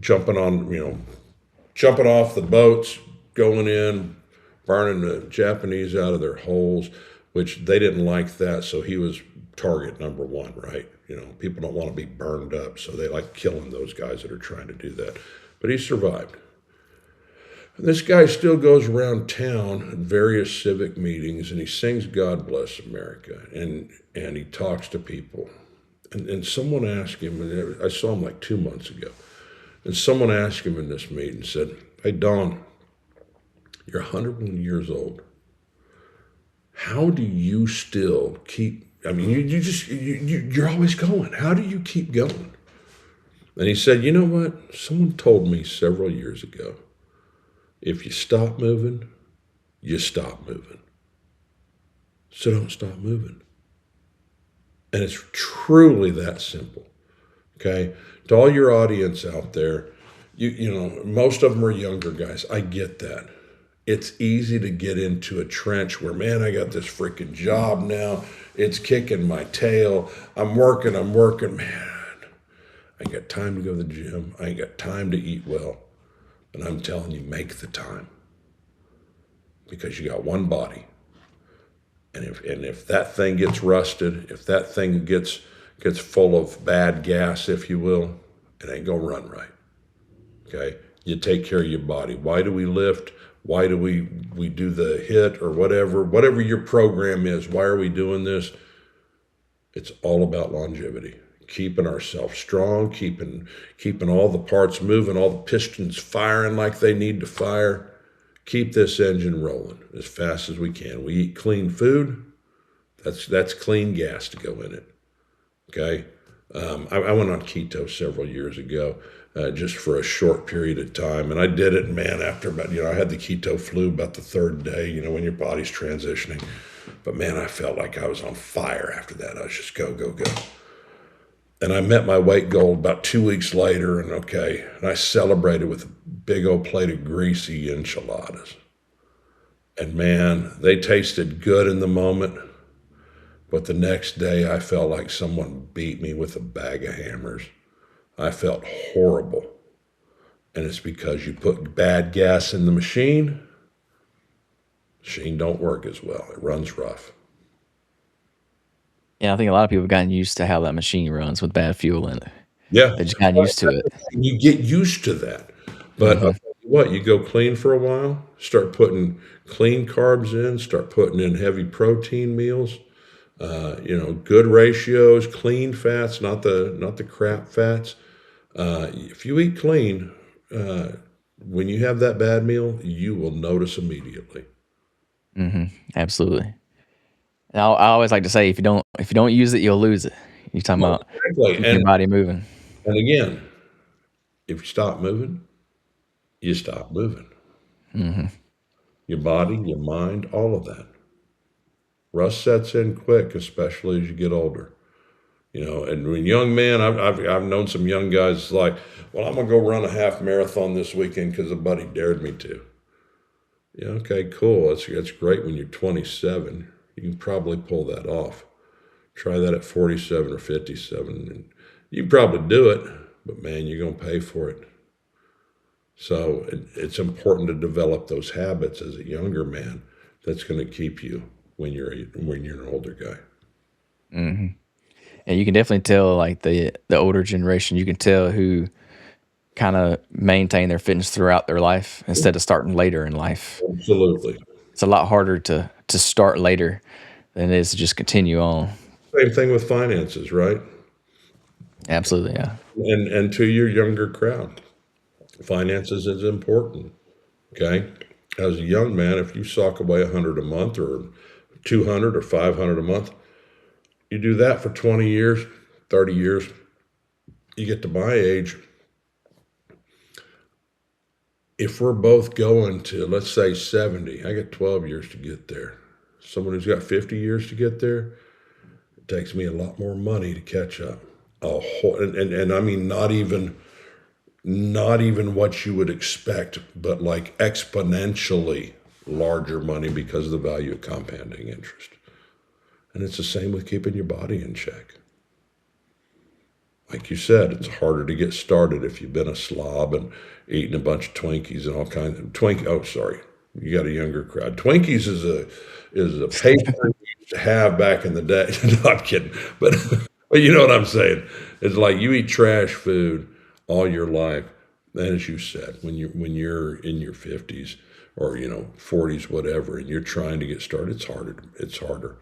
jumping off the boats, going in, burning the Japanese out of their holes, which they didn't like that, so he was target number one, right? People don't want to be burned up, so they like killing those guys that are trying to do that. But he survived. And this guy still goes around town at various civic meetings, and he sings God Bless America, and he talks to people. And someone asked him, and I saw him like 2 months ago, and someone asked him in this meeting, said, "Hey, Don, you're 101 years old. How do you still keep, you're always going. How do you keep going?" And he said, you know what? Someone told me several years ago, if you stop moving, you stop moving. So don't stop moving. And it's truly that simple. Okay. To all your audience out there, most of them are younger guys. I get that. It's easy to get into a trench where, man, I got this freaking job now. It's kicking my tail. I'm working, man. I ain't got time to go to the gym. I ain't got time to eat well. And I'm telling you, make the time because you got one body. And if that thing gets rusted, if that thing gets full of bad gas, if you will, it ain't gonna run right. Okay, you take care of your body. Why do we lift? Why do we do the hit or whatever your program is? Why are we doing this? It's all about longevity, keeping ourselves strong, keeping all the parts moving, all the pistons firing like they need to fire. Keep this engine rolling as fast as we can. We eat clean food. That's clean gas to go in it. Okay. I went on keto several years ago, just for a short period of time, and I did it, man. After about, I had the keto flu about the third day. When your body's transitioning, but man, I felt like I was on fire after that. I was just go go go, and I met my weight goal about 2 weeks later, and I celebrated with a big old plate of greasy enchiladas, and man, they tasted good in the moment. But the next day, I felt like someone beat me with a bag of hammers. I felt horrible. And it's because you put bad gas in the machine don't work as well. It runs rough. Yeah, I think a lot of people have gotten used to how that machine runs with bad fuel in it. Yeah. They've just gotten used to it. You get used to that. But I'll Mhm. tell you what, you go clean for a while, start putting clean carbs in, start putting in heavy protein meals, good ratios, clean fats, not the crap fats. If you eat clean, uh, when you have that bad meal, you will notice immediately. Mhm. Absolutely. And I always like to say, if you don't use it, you'll lose it. You're talking Well, about exactly. keeping your body moving. And again, if you stop moving, you stop moving. Mhm. Your body, your mind, all of that. Rust sets in quick, especially as you get older. And when young man, I've known some young guys like, well, I'm gonna go run a half marathon this weekend because a buddy dared me to. Yeah, okay, cool. That's great when you're 27. You can probably pull that off. Try that at 47 or 57, and you can probably do it, but man, you're gonna pay for it. So it's important to develop those habits as a younger man. That's going to keep you when you're an older guy. Mhm. And you can definitely tell, like, the older generation, you can tell who kinda maintain their fitness throughout their life instead of starting later in life. Absolutely. It's a lot harder to start later than it is to just continue on. Same thing with finances, right? Absolutely, yeah. And to your younger crowd, finances is important. Okay, as a young man, if you sock away 100 a month or 200 or 500 a month, you do that for 20 years, 30 years. You get to my age. If we're both going to, let's say, 70, I got 12 years to get there. Someone who's got 50 years to get there, it takes me a lot more money to catch up. And I mean, not even what you would expect, but like exponentially larger money because of the value of compounding interest. And it's the same with keeping your body in check. Like you said, it's harder to get started if you've been a slob and eating a bunch of Twinkies and all kinds of twink. Oh, sorry, you got a younger crowd. Twinkies is a paper we used to have back in the day. No, I'm kidding, but you know what I'm saying. It's like you eat trash food all your life, and as you said, when you're in your 50s or 40s, whatever, and you're trying to get started, it's harder. It's harder.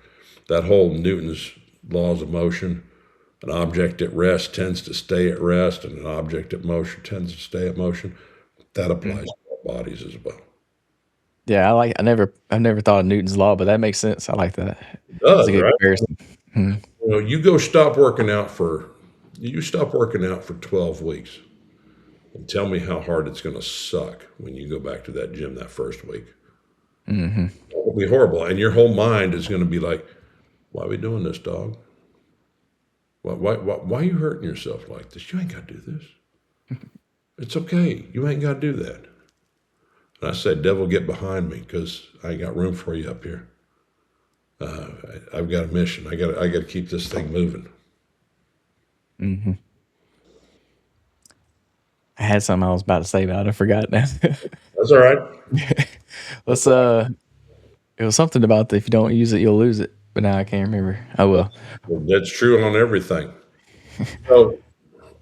That whole Newton's laws of motion. An object at rest tends to stay at rest, and an object at motion tends to stay at motion. That Mm. applies to our bodies as well. Yeah, I never thought of Newton's law, but that makes sense. I like that. It It's a does, good right? comparison. Mhm. You go stop working out for You stop working out for 12 weeks and tell me how hard it's going to suck when you go back to that gym that first week. Mm-hmm. It'll be horrible. And your whole mind is going to be like, why are we doing this, dog? Why are you hurting yourself like this? You ain't got to do this. It's okay. You ain't got to do that. And I said, devil, get behind me because I ain't got room for you up here. I've got a mission. I got to keep this thing moving. Mm-hmm. I had something I was about to say, but I forgot now. That's all right. Let's it was something about if you don't use it, you'll lose it. But now I can't remember. Oh well. That's true on everything. So,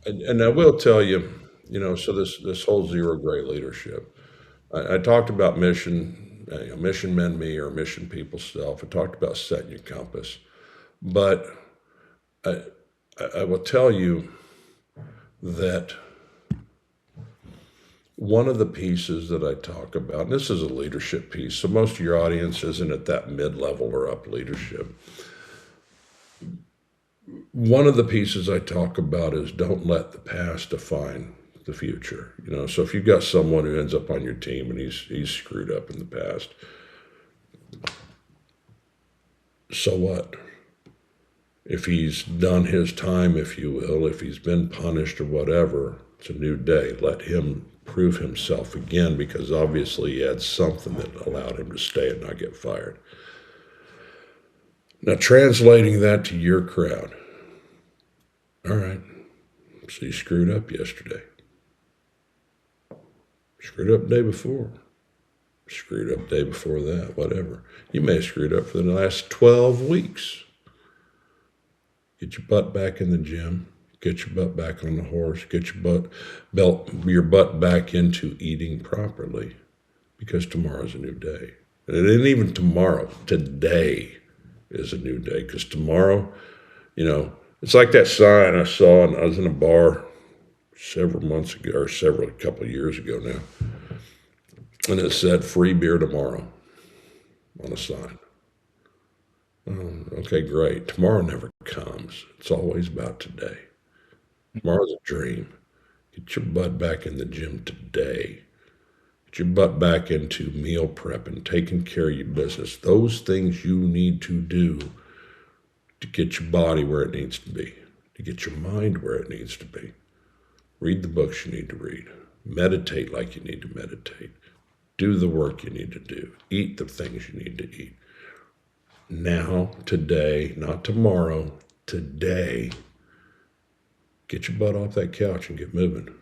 and I will tell you, so this whole zero gray leadership. I talked about mission, mission men me or mission people self. I talked about setting your compass, but I, I will tell you that one of the pieces that I talk about, and this is a leadership piece, so most of your audience isn't at that mid-level or up leadership. One of the pieces I talk about is don't let the past define the future. So if you've got someone who ends up on your team and he's screwed up in the past, so what? If he's done his time, if you will, if he's been punished or whatever, it's a new day. Let him prove himself again because obviously he had something that allowed him to stay and not get fired. Now, translating that to your crowd. All right, so you screwed up yesterday. Screwed up the day before. Screwed up the day before that, whatever. You may have screwed up for the last 12 weeks. Get your butt back in the gym. Get your butt back on the horse. Get your butt back into eating properly because tomorrow's a new day. And it ain't even tomorrow. Today is a new day because tomorrow, it's like that sign I saw, and I was in a bar several months ago, or a couple of years ago now, and it said free beer tomorrow on a sign. Okay, great. Tomorrow never comes. It's always about today. Tomorrow's a dream. Get your butt back in the gym today. Get your butt back into meal prep and taking care of your business. Those things you need to do to get your body where it needs to be, to get your mind where it needs to be. Read the books you need to read. Meditate like you need to meditate. Do the work you need to do. Eat the things you need to eat. Now, today, not tomorrow, today, get your butt off that couch and get moving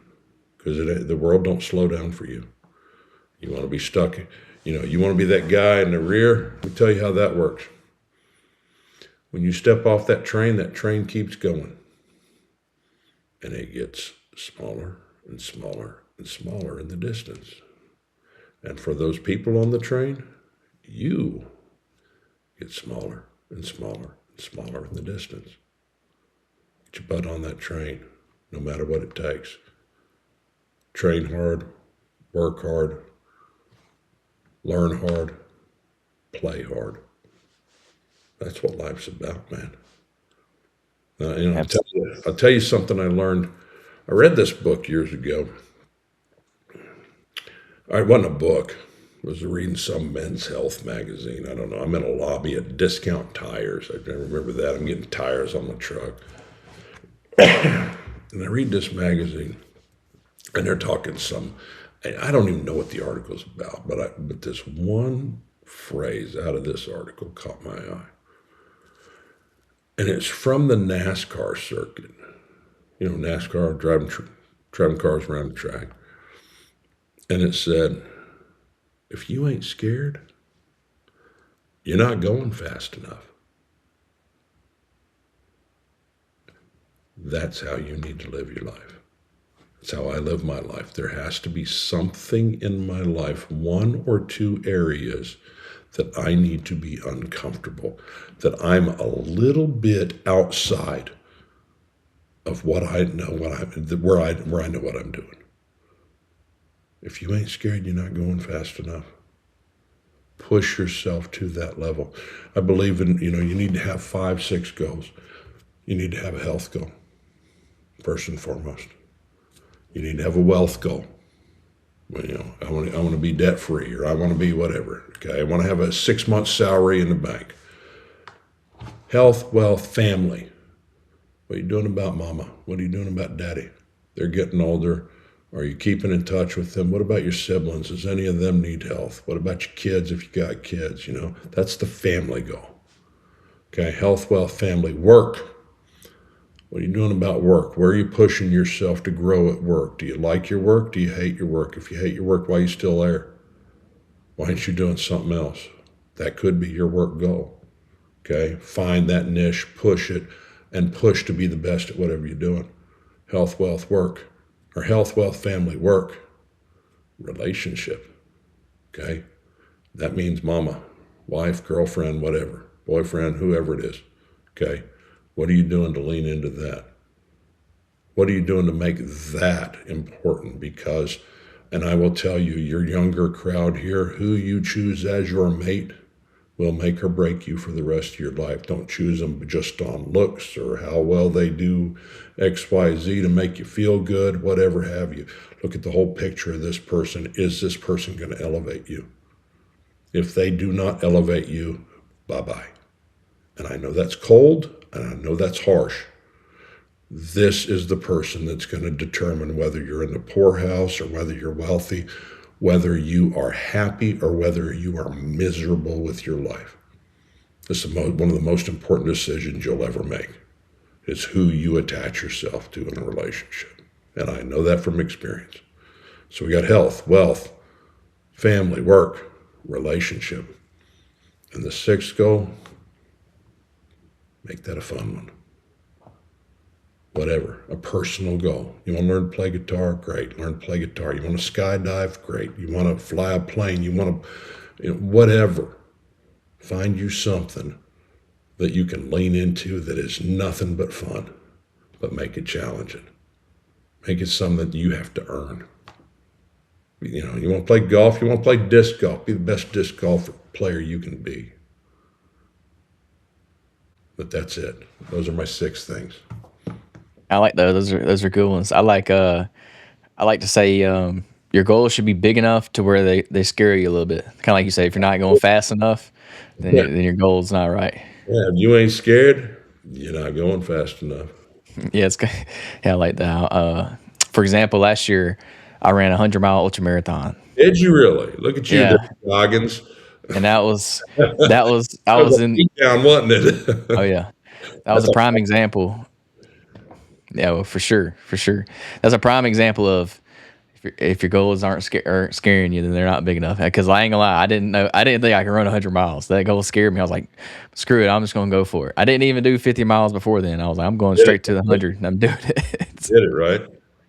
because the world don't slow down for you. You want to be stuck, you want to be that guy in the rear. Let me tell you how that works. When you step off that train keeps going. And it gets smaller and smaller and smaller in the distance. And for those people on the train, you get smaller and smaller and smaller in the distance. Get your butt on that train, no matter what it takes. Train hard, work hard, learn hard, play hard. That's what life's about, man. I'll tell you something I learned. I read this book years ago. It wasn't a book. I was reading some men's health magazine. I don't know. I'm in a lobby at Discount Tires. I remember that. I'm getting tires on my truck. And I read this magazine, and they're talking I don't even know what the article's about, but this one phrase out of this article caught my eye. And it's from the NASCAR circuit. NASCAR, driving cars around the track. And it said, if you ain't scared, you're not going fast enough. That's how you need to live your life. That's how I live my life. There has to be something in my life, one or two areas that I need to be uncomfortable, that I'm a little bit outside of what I know, where I know what I'm doing. If you ain't scared, you're not going fast enough. Push yourself to that level. I believe in, you need to have 5, 6 goals. You need to have a health goal. first and foremost. You need to have a wealth goal. Well, I want to be debt free, or I want to be whatever. Okay, I want to have a 6 month salary in the bank. Health, wealth, family. What are you doing about mama? What are you doing about daddy? They're getting older. Are you keeping in touch with them? What about your siblings? Does any of them need health? What about your kids if you got kids? That's the family goal. Okay, health, wealth, family, work. What are you doing about work? Where are you pushing yourself to grow at work? Do you like your work? Do you hate your work? If you hate your work, why are you still there? Why aren't you doing something else? That could be your work goal. Okay, find that niche, push it, and push to be the best at whatever you're doing. Health, wealth, work, or health, wealth, family, work, relationship. Okay, that means mama, wife, girlfriend, whatever, boyfriend, whoever it is. Okay, what are you doing to lean into that? What are you doing to make that important? Because, and I will tell you, your younger crowd here, who you choose as your mate will make or break you for the rest of your life. Don't choose them just on looks or how well they do X, Y, Z to make you feel good, whatever have you. Look at the whole picture of this person. Is this person going to elevate you? If they do not elevate you, bye-bye. And I know that's cold, and I know that's harsh. This is the person that's going to determine whether you're in the poorhouse or whether you're wealthy, whether you are happy or whether you are miserable with your life. This is one of the most important decisions you'll ever make. Is who you attach yourself to in a relationship. And I know that from experience. So we got health, wealth, family, work, relationship. And the sixth goal, make that a fun one. Whatever, a personal goal. You want to learn to play guitar? Great, learn to play guitar. You want to skydive? Great. You want to fly a plane? You want to, whatever. Find you something that you can lean into that is nothing but fun, but make it challenging. Make it something that you have to earn. You want to play golf? You want to play disc golf? Be the best disc golf player you can be. But that's it. Those are my 6 things. I like those. Those are good ones. I like to say your goals should be big enough to where they scare you a little bit. Kind of like you say, if you're not going fast enough, Yeah, then your goal's not right. if you ain't scared, you're not going fast enough. Yeah, yeah, I like that. For example, last year I ran a 100-mile ultra marathon. Did you really? Look at you there, Yeah, Goggins. and that was I That was was a in. beat down, wasn't Oh it? yeah, that was That's a a prime example. Yeah, well, for sure, for sure. That's a prime example of if your goals aren't scaring you, then they're not big enough. Because I ain't gonna lie, I didn't think I could run 100 miles. That goal scared me. I was like, screw it, I'm just gonna go for it. I didn't even do 50 miles before then. I was like, I'm going did straight to the it. 100, and I'm doing it. Did it right,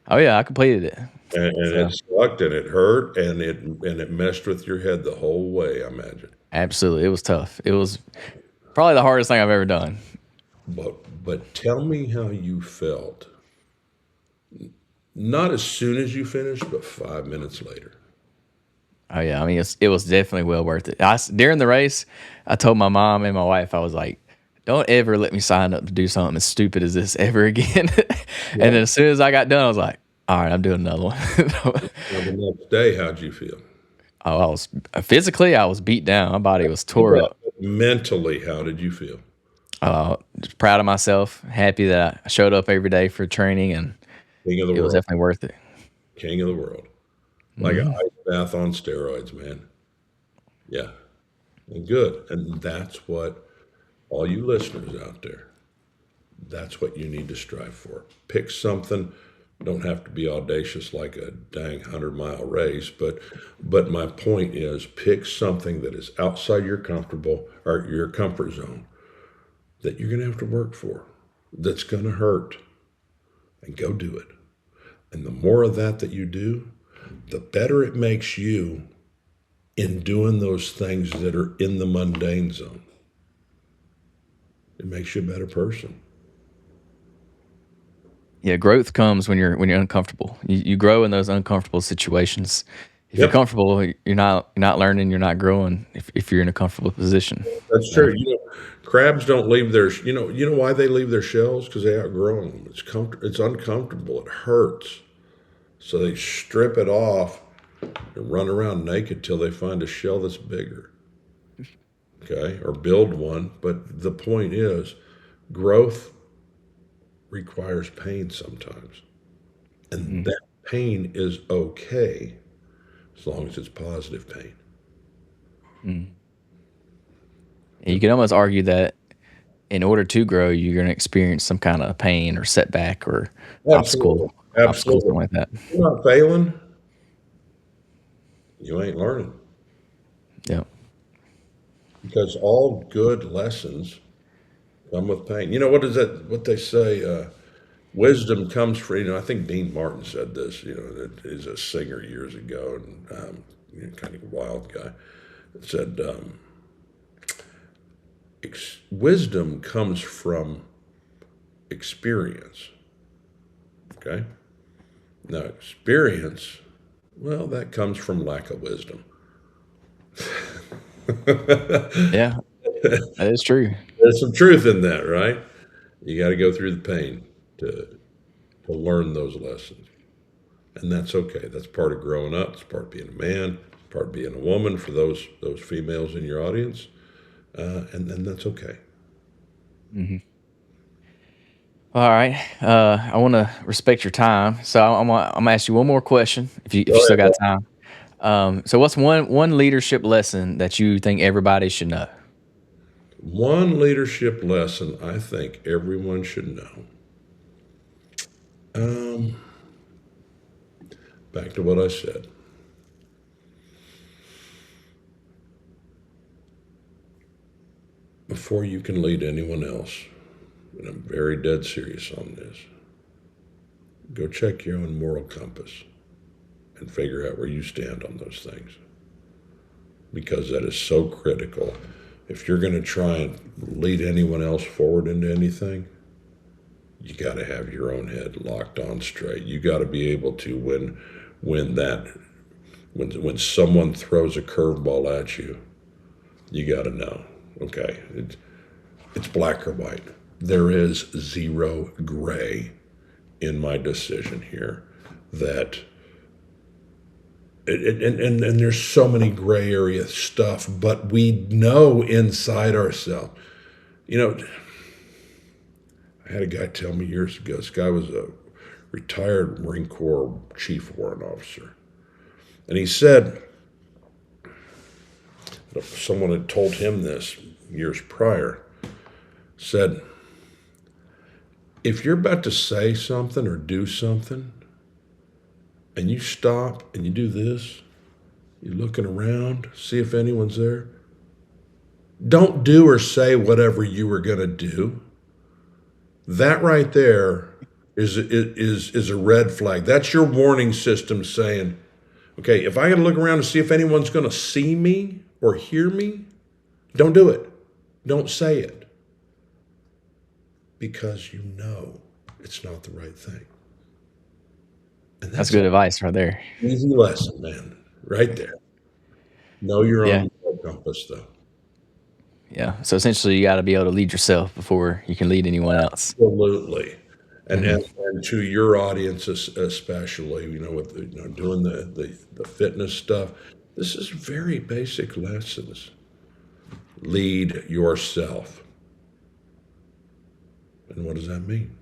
Oh yeah, I completed it. and it So sucked, and it hurt, and it messed with your head the whole way. I imagine. absolutely, it was tough. It was probably the hardest thing I've ever done. But tell me how you felt. Not as soon as you finished, but 5 minutes later. Oh yeah, I mean it was definitely well worth it. During the race, I told my mom and my wife, I was like, "Don't ever let me sign up to do something as stupid as this ever again." And Yeah. then as soon as I got done, I was like, "All right, I'm doing another one." Now, the next day, how'd you feel? Oh, I was physically, I was beat down. My body was tore Yeah. up. Mentally, how did you feel? Just proud of myself, happy that I showed up every day for training, and King of the it was world. definitely worth it. King of the world. Like an Hmm. ice bath on steroids, man. Yeah. And good. And that's what all you listeners out there, that's what you need to strive for. Pick something. Don't have to be audacious like a dang 100-mile race, but my point is pick something that is outside your comfortable or your comfort zone that you're gonna have to work for, that's gonna hurt, and go do it. And the more of that you do, the better it makes you in doing those things that are in the mundane zone. It makes you a better person. Yeah, growth comes when you're uncomfortable. You grow in those uncomfortable situations. If you're Yep, comfortable, you're not learning, you're not growing. If you're in a comfortable position, that's you know. true. Crabs don't leave their. You know why they leave their shells? Because they outgrow them. It's uncomfortable. It hurts. So they strip it off and run around naked till they find a shell that's bigger. Okay, or build one. But the point is, growth requires pain sometimes, and Mhm. that pain is okay as long as it's positive pain. Mhm. And you can almost argue that in order to grow, you're going to experience some kind of pain or setback or Absolutely, obstacle, absolutely. something like that. You're not failing. You ain't learning Yeah. because all good lessons come with pain. What is that? What they say? Wisdom comes from. I think Dean Martin said this. That is a singer years ago, and kind of a wild guy. Said wisdom comes from experience. Okay. Now, experience, well, that comes from lack of wisdom. Yeah, that is true. There's some truth in that, right? You got to go through the pain to learn those lessons, and that's okay. That's part of growing up. It's part of being a man. It's part of being a woman for those females in your audience, and that's okay. Mhm. All right. I want to respect your time, so I'm gonna ask you one more question if Go you still got ahead. time. So what's one leadership lesson that you think everybody should know? One leadership lesson I think everyone should know. Um, Back to what I said. Before you can lead anyone else, and I'm very dead serious on this, go check your own moral compass and figure out where you stand on those things because that is so critical. If you're going to try and lead anyone else forward into anything, you got to have your own head locked on straight. You got to be able to when that when someone throws a curveball at you, you got to know. Okay, it's black or white. There is zero gray in my decision here. That and there's so many gray area stuff, but we know inside ourselves. You know, I had a guy tell me years ago. This guy was a retired Marine Corps chief warrant officer, and he said someone had told him this years prior. Said, if you're about to say something or do something, and you stop and you do this, you're looking around, see if anyone's there. Don't do or say whatever you were going to do. That right there is a red flag. That's your warning system saying, okay, if I got to look around to see if anyone's going to see me or hear me, don't do it. Don't say it because you know it's not the right thing. And That's that's an good advice right there. easy lesson, man, right there. Know your Yeah. own compass, though. Yeah. So essentially, you got to be able to lead yourself before you can lead anyone else. Absolutely. And, Hmm. and and to your audience especially, with doing the fitness stuff, this is very basic lessons. Lead yourself. And what does that mean?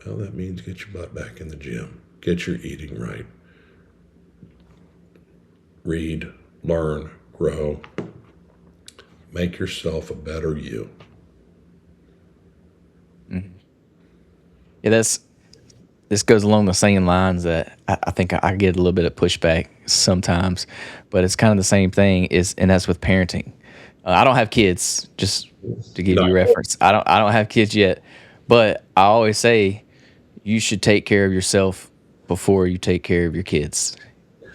Well, that means get your butt back in the gym, get your eating right, read, learn, grow, make yourself a better you. Yeah, this goes along the same lines that I think I get a little bit of pushback sometimes, but it's kind of the same thing. And that's with parenting. I don't have kids, just to give Not you reference. I don't have kids yet, but I always say you should take care of yourself before you take care of your kids.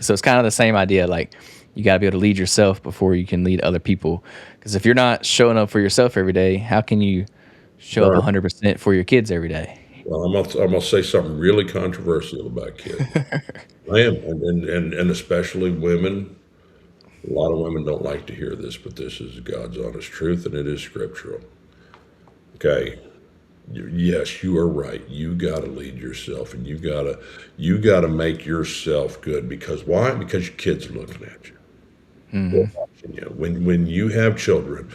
So it's kind of the same idea. Like you got to be able to lead yourself before you can lead other people. Because if you're not showing up for yourself every day, how can you show up darn, 100% for your kids every day? Well, I'm gonna say something really controversial about kids. I am, and especially women. A lot of women don't like to hear this, but this is God's honest truth, and it is scriptural. Okay, yes, you are right. You got to lead yourself, and you gotta make yourself good. Because why? Because your kids are looking at you. They're Hmm. watching you. When you have children,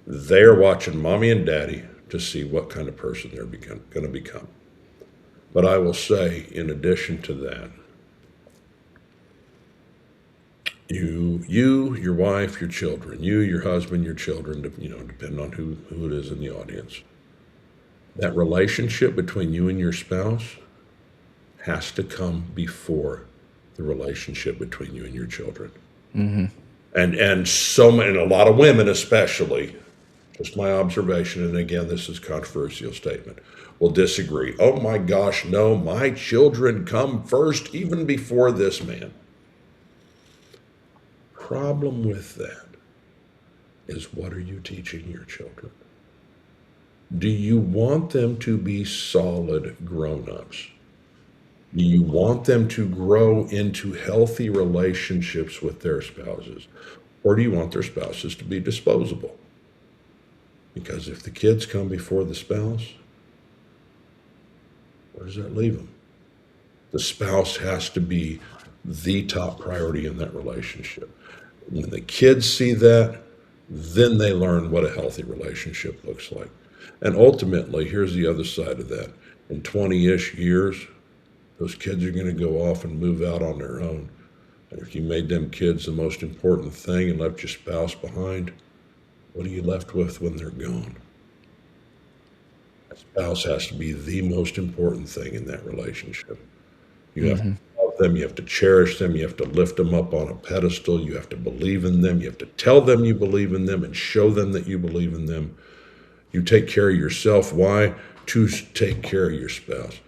they're watching mommy and daddy to see what kind of person they're going to become. But I will say, in addition to that, your wife, your children, your husband, your children, depending on who it is in the audience, that relationship between you and your spouse has to come before the relationship between you and your children. Hmm. And a lot of women especially, just my observation, and again, this is a controversial statement, will disagree. Oh my gosh, no, my children come first even before this man. Problem with that is, what are you teaching your children? Do you want them to be solid grown-ups? Do you want them to grow into healthy relationships with their spouses? Or do you want their spouses to be disposable? Because if the kids come before the spouse, where does that leave them? The spouse has to be the top priority in that relationship. When the kids see that, then they learn what a healthy relationship looks like. And ultimately, here's the other side of that. In 20-ish years, those kids are going to go off and move out on their own. And if you made them kids the most important thing and left your spouse behind, what are you left with when they're gone? That spouse has to be the most important thing in that relationship. You have to Hmm. love them, you have to cherish them, you have to lift them up on a pedestal, you have to believe in them, you have to tell them you believe in them and show them that you believe in them. You take care of yourself. Why? To take care of your spouse.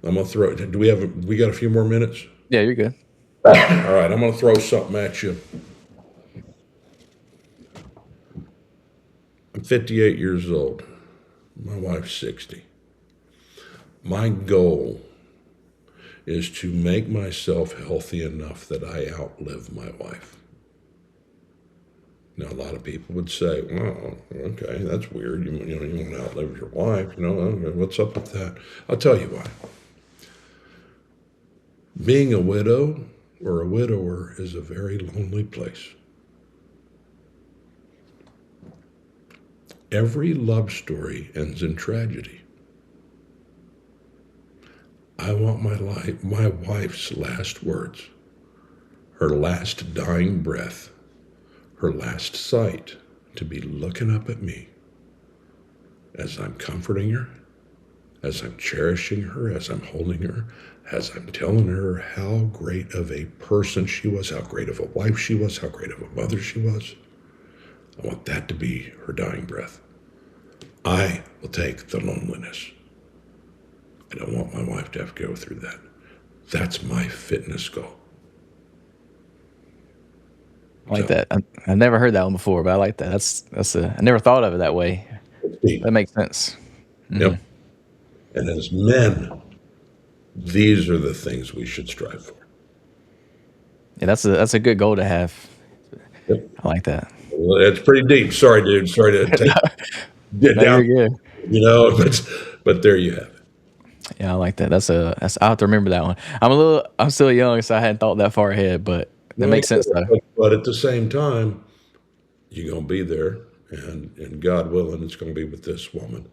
I'm gonna throw. Do we got a few more minutes? Yeah, you're good. All right, I'm gonna throw something at you. I'm 58 years old. My wife's 60. My goal is to make myself healthy enough that I outlive my wife. Now, a lot of people would say, "Well, okay, that's weird. You want to outlive your wife. What's up with that?" I'll tell you why. Being a widow or a widower is a very lonely place. Every love story ends in tragedy. I want my wife's last words, her last dying breath, her last sight to be looking up at me as I'm comforting her, as I'm cherishing her, as I'm holding her, as I'm telling her how great of a person she was, how great of a wife she was, how great of a mother she was. I want that to be her dying breath. I will take the loneliness. I don't want my wife to have to go through that. That's my fitness goal. I like So, that. I've never heard that one before, but I like that. I never thought of it that way. it's deep. That makes sense. Hmm. Yep. And as men, these are the things we should strive for. Yeah, that's a good goal to have. Yep. I like that. Well, it's pretty deep. Sorry, dude. Sorry to take it No, down, you're good. but there you have it. Yeah, I like that. I have to remember that one. I'm still young, so I hadn't thought that far ahead, but that No, makes sense though. but at the same time, you're going to be there, and God willing, it's going to be with this woman.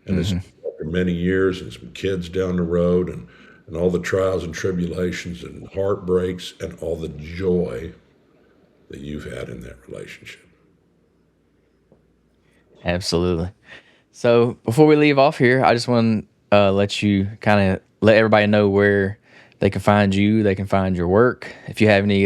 And it's Hmm. after many years and some kids down the road, and all the trials and tribulations and heartbreaks and all the joy that you've had in that relationship. Absolutely. So before we leave off here, I just want to let you kind of let everybody know where they can find you, they can find your work. If you have any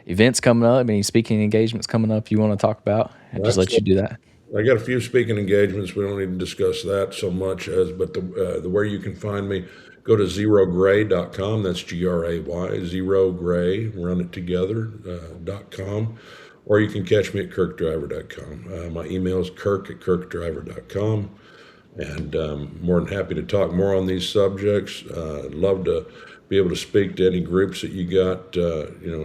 events coming up, any speaking engagements coming up you want to talk about, and just That's let you do that. I got a few speaking engagements. We don't need to discuss that so much as, but the where you can find me, go to zerogray.com. That's GRAY, zero gray, run it together, .com. Or you can catch me at kirkdriver.com. My email is kirk@kirkdriver.com. and more than happy to talk more on these subjects. I'd love to be able to speak to any groups that you got.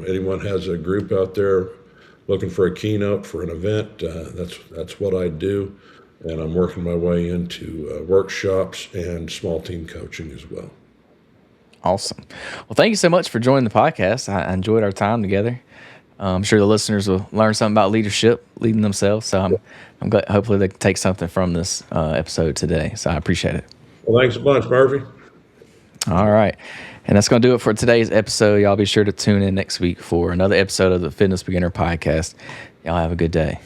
Anyone has a group out there looking for a keynote for an event, that's what I do, and I'm working my way into workshops and small team coaching as well. Awesome. Well, thank you so much for joining the podcast. I enjoyed our time together. I'm sure the listeners will learn something about leadership, leading themselves. So I'm glad. Hopefully, they can take something from this episode today. So I appreciate it. Well, thanks a bunch, Murphy. All right. And that's going to do it for today's episode. Y'all be sure to tune in next week for another episode of the Fitness Beginner Podcast. Y'all have a good day.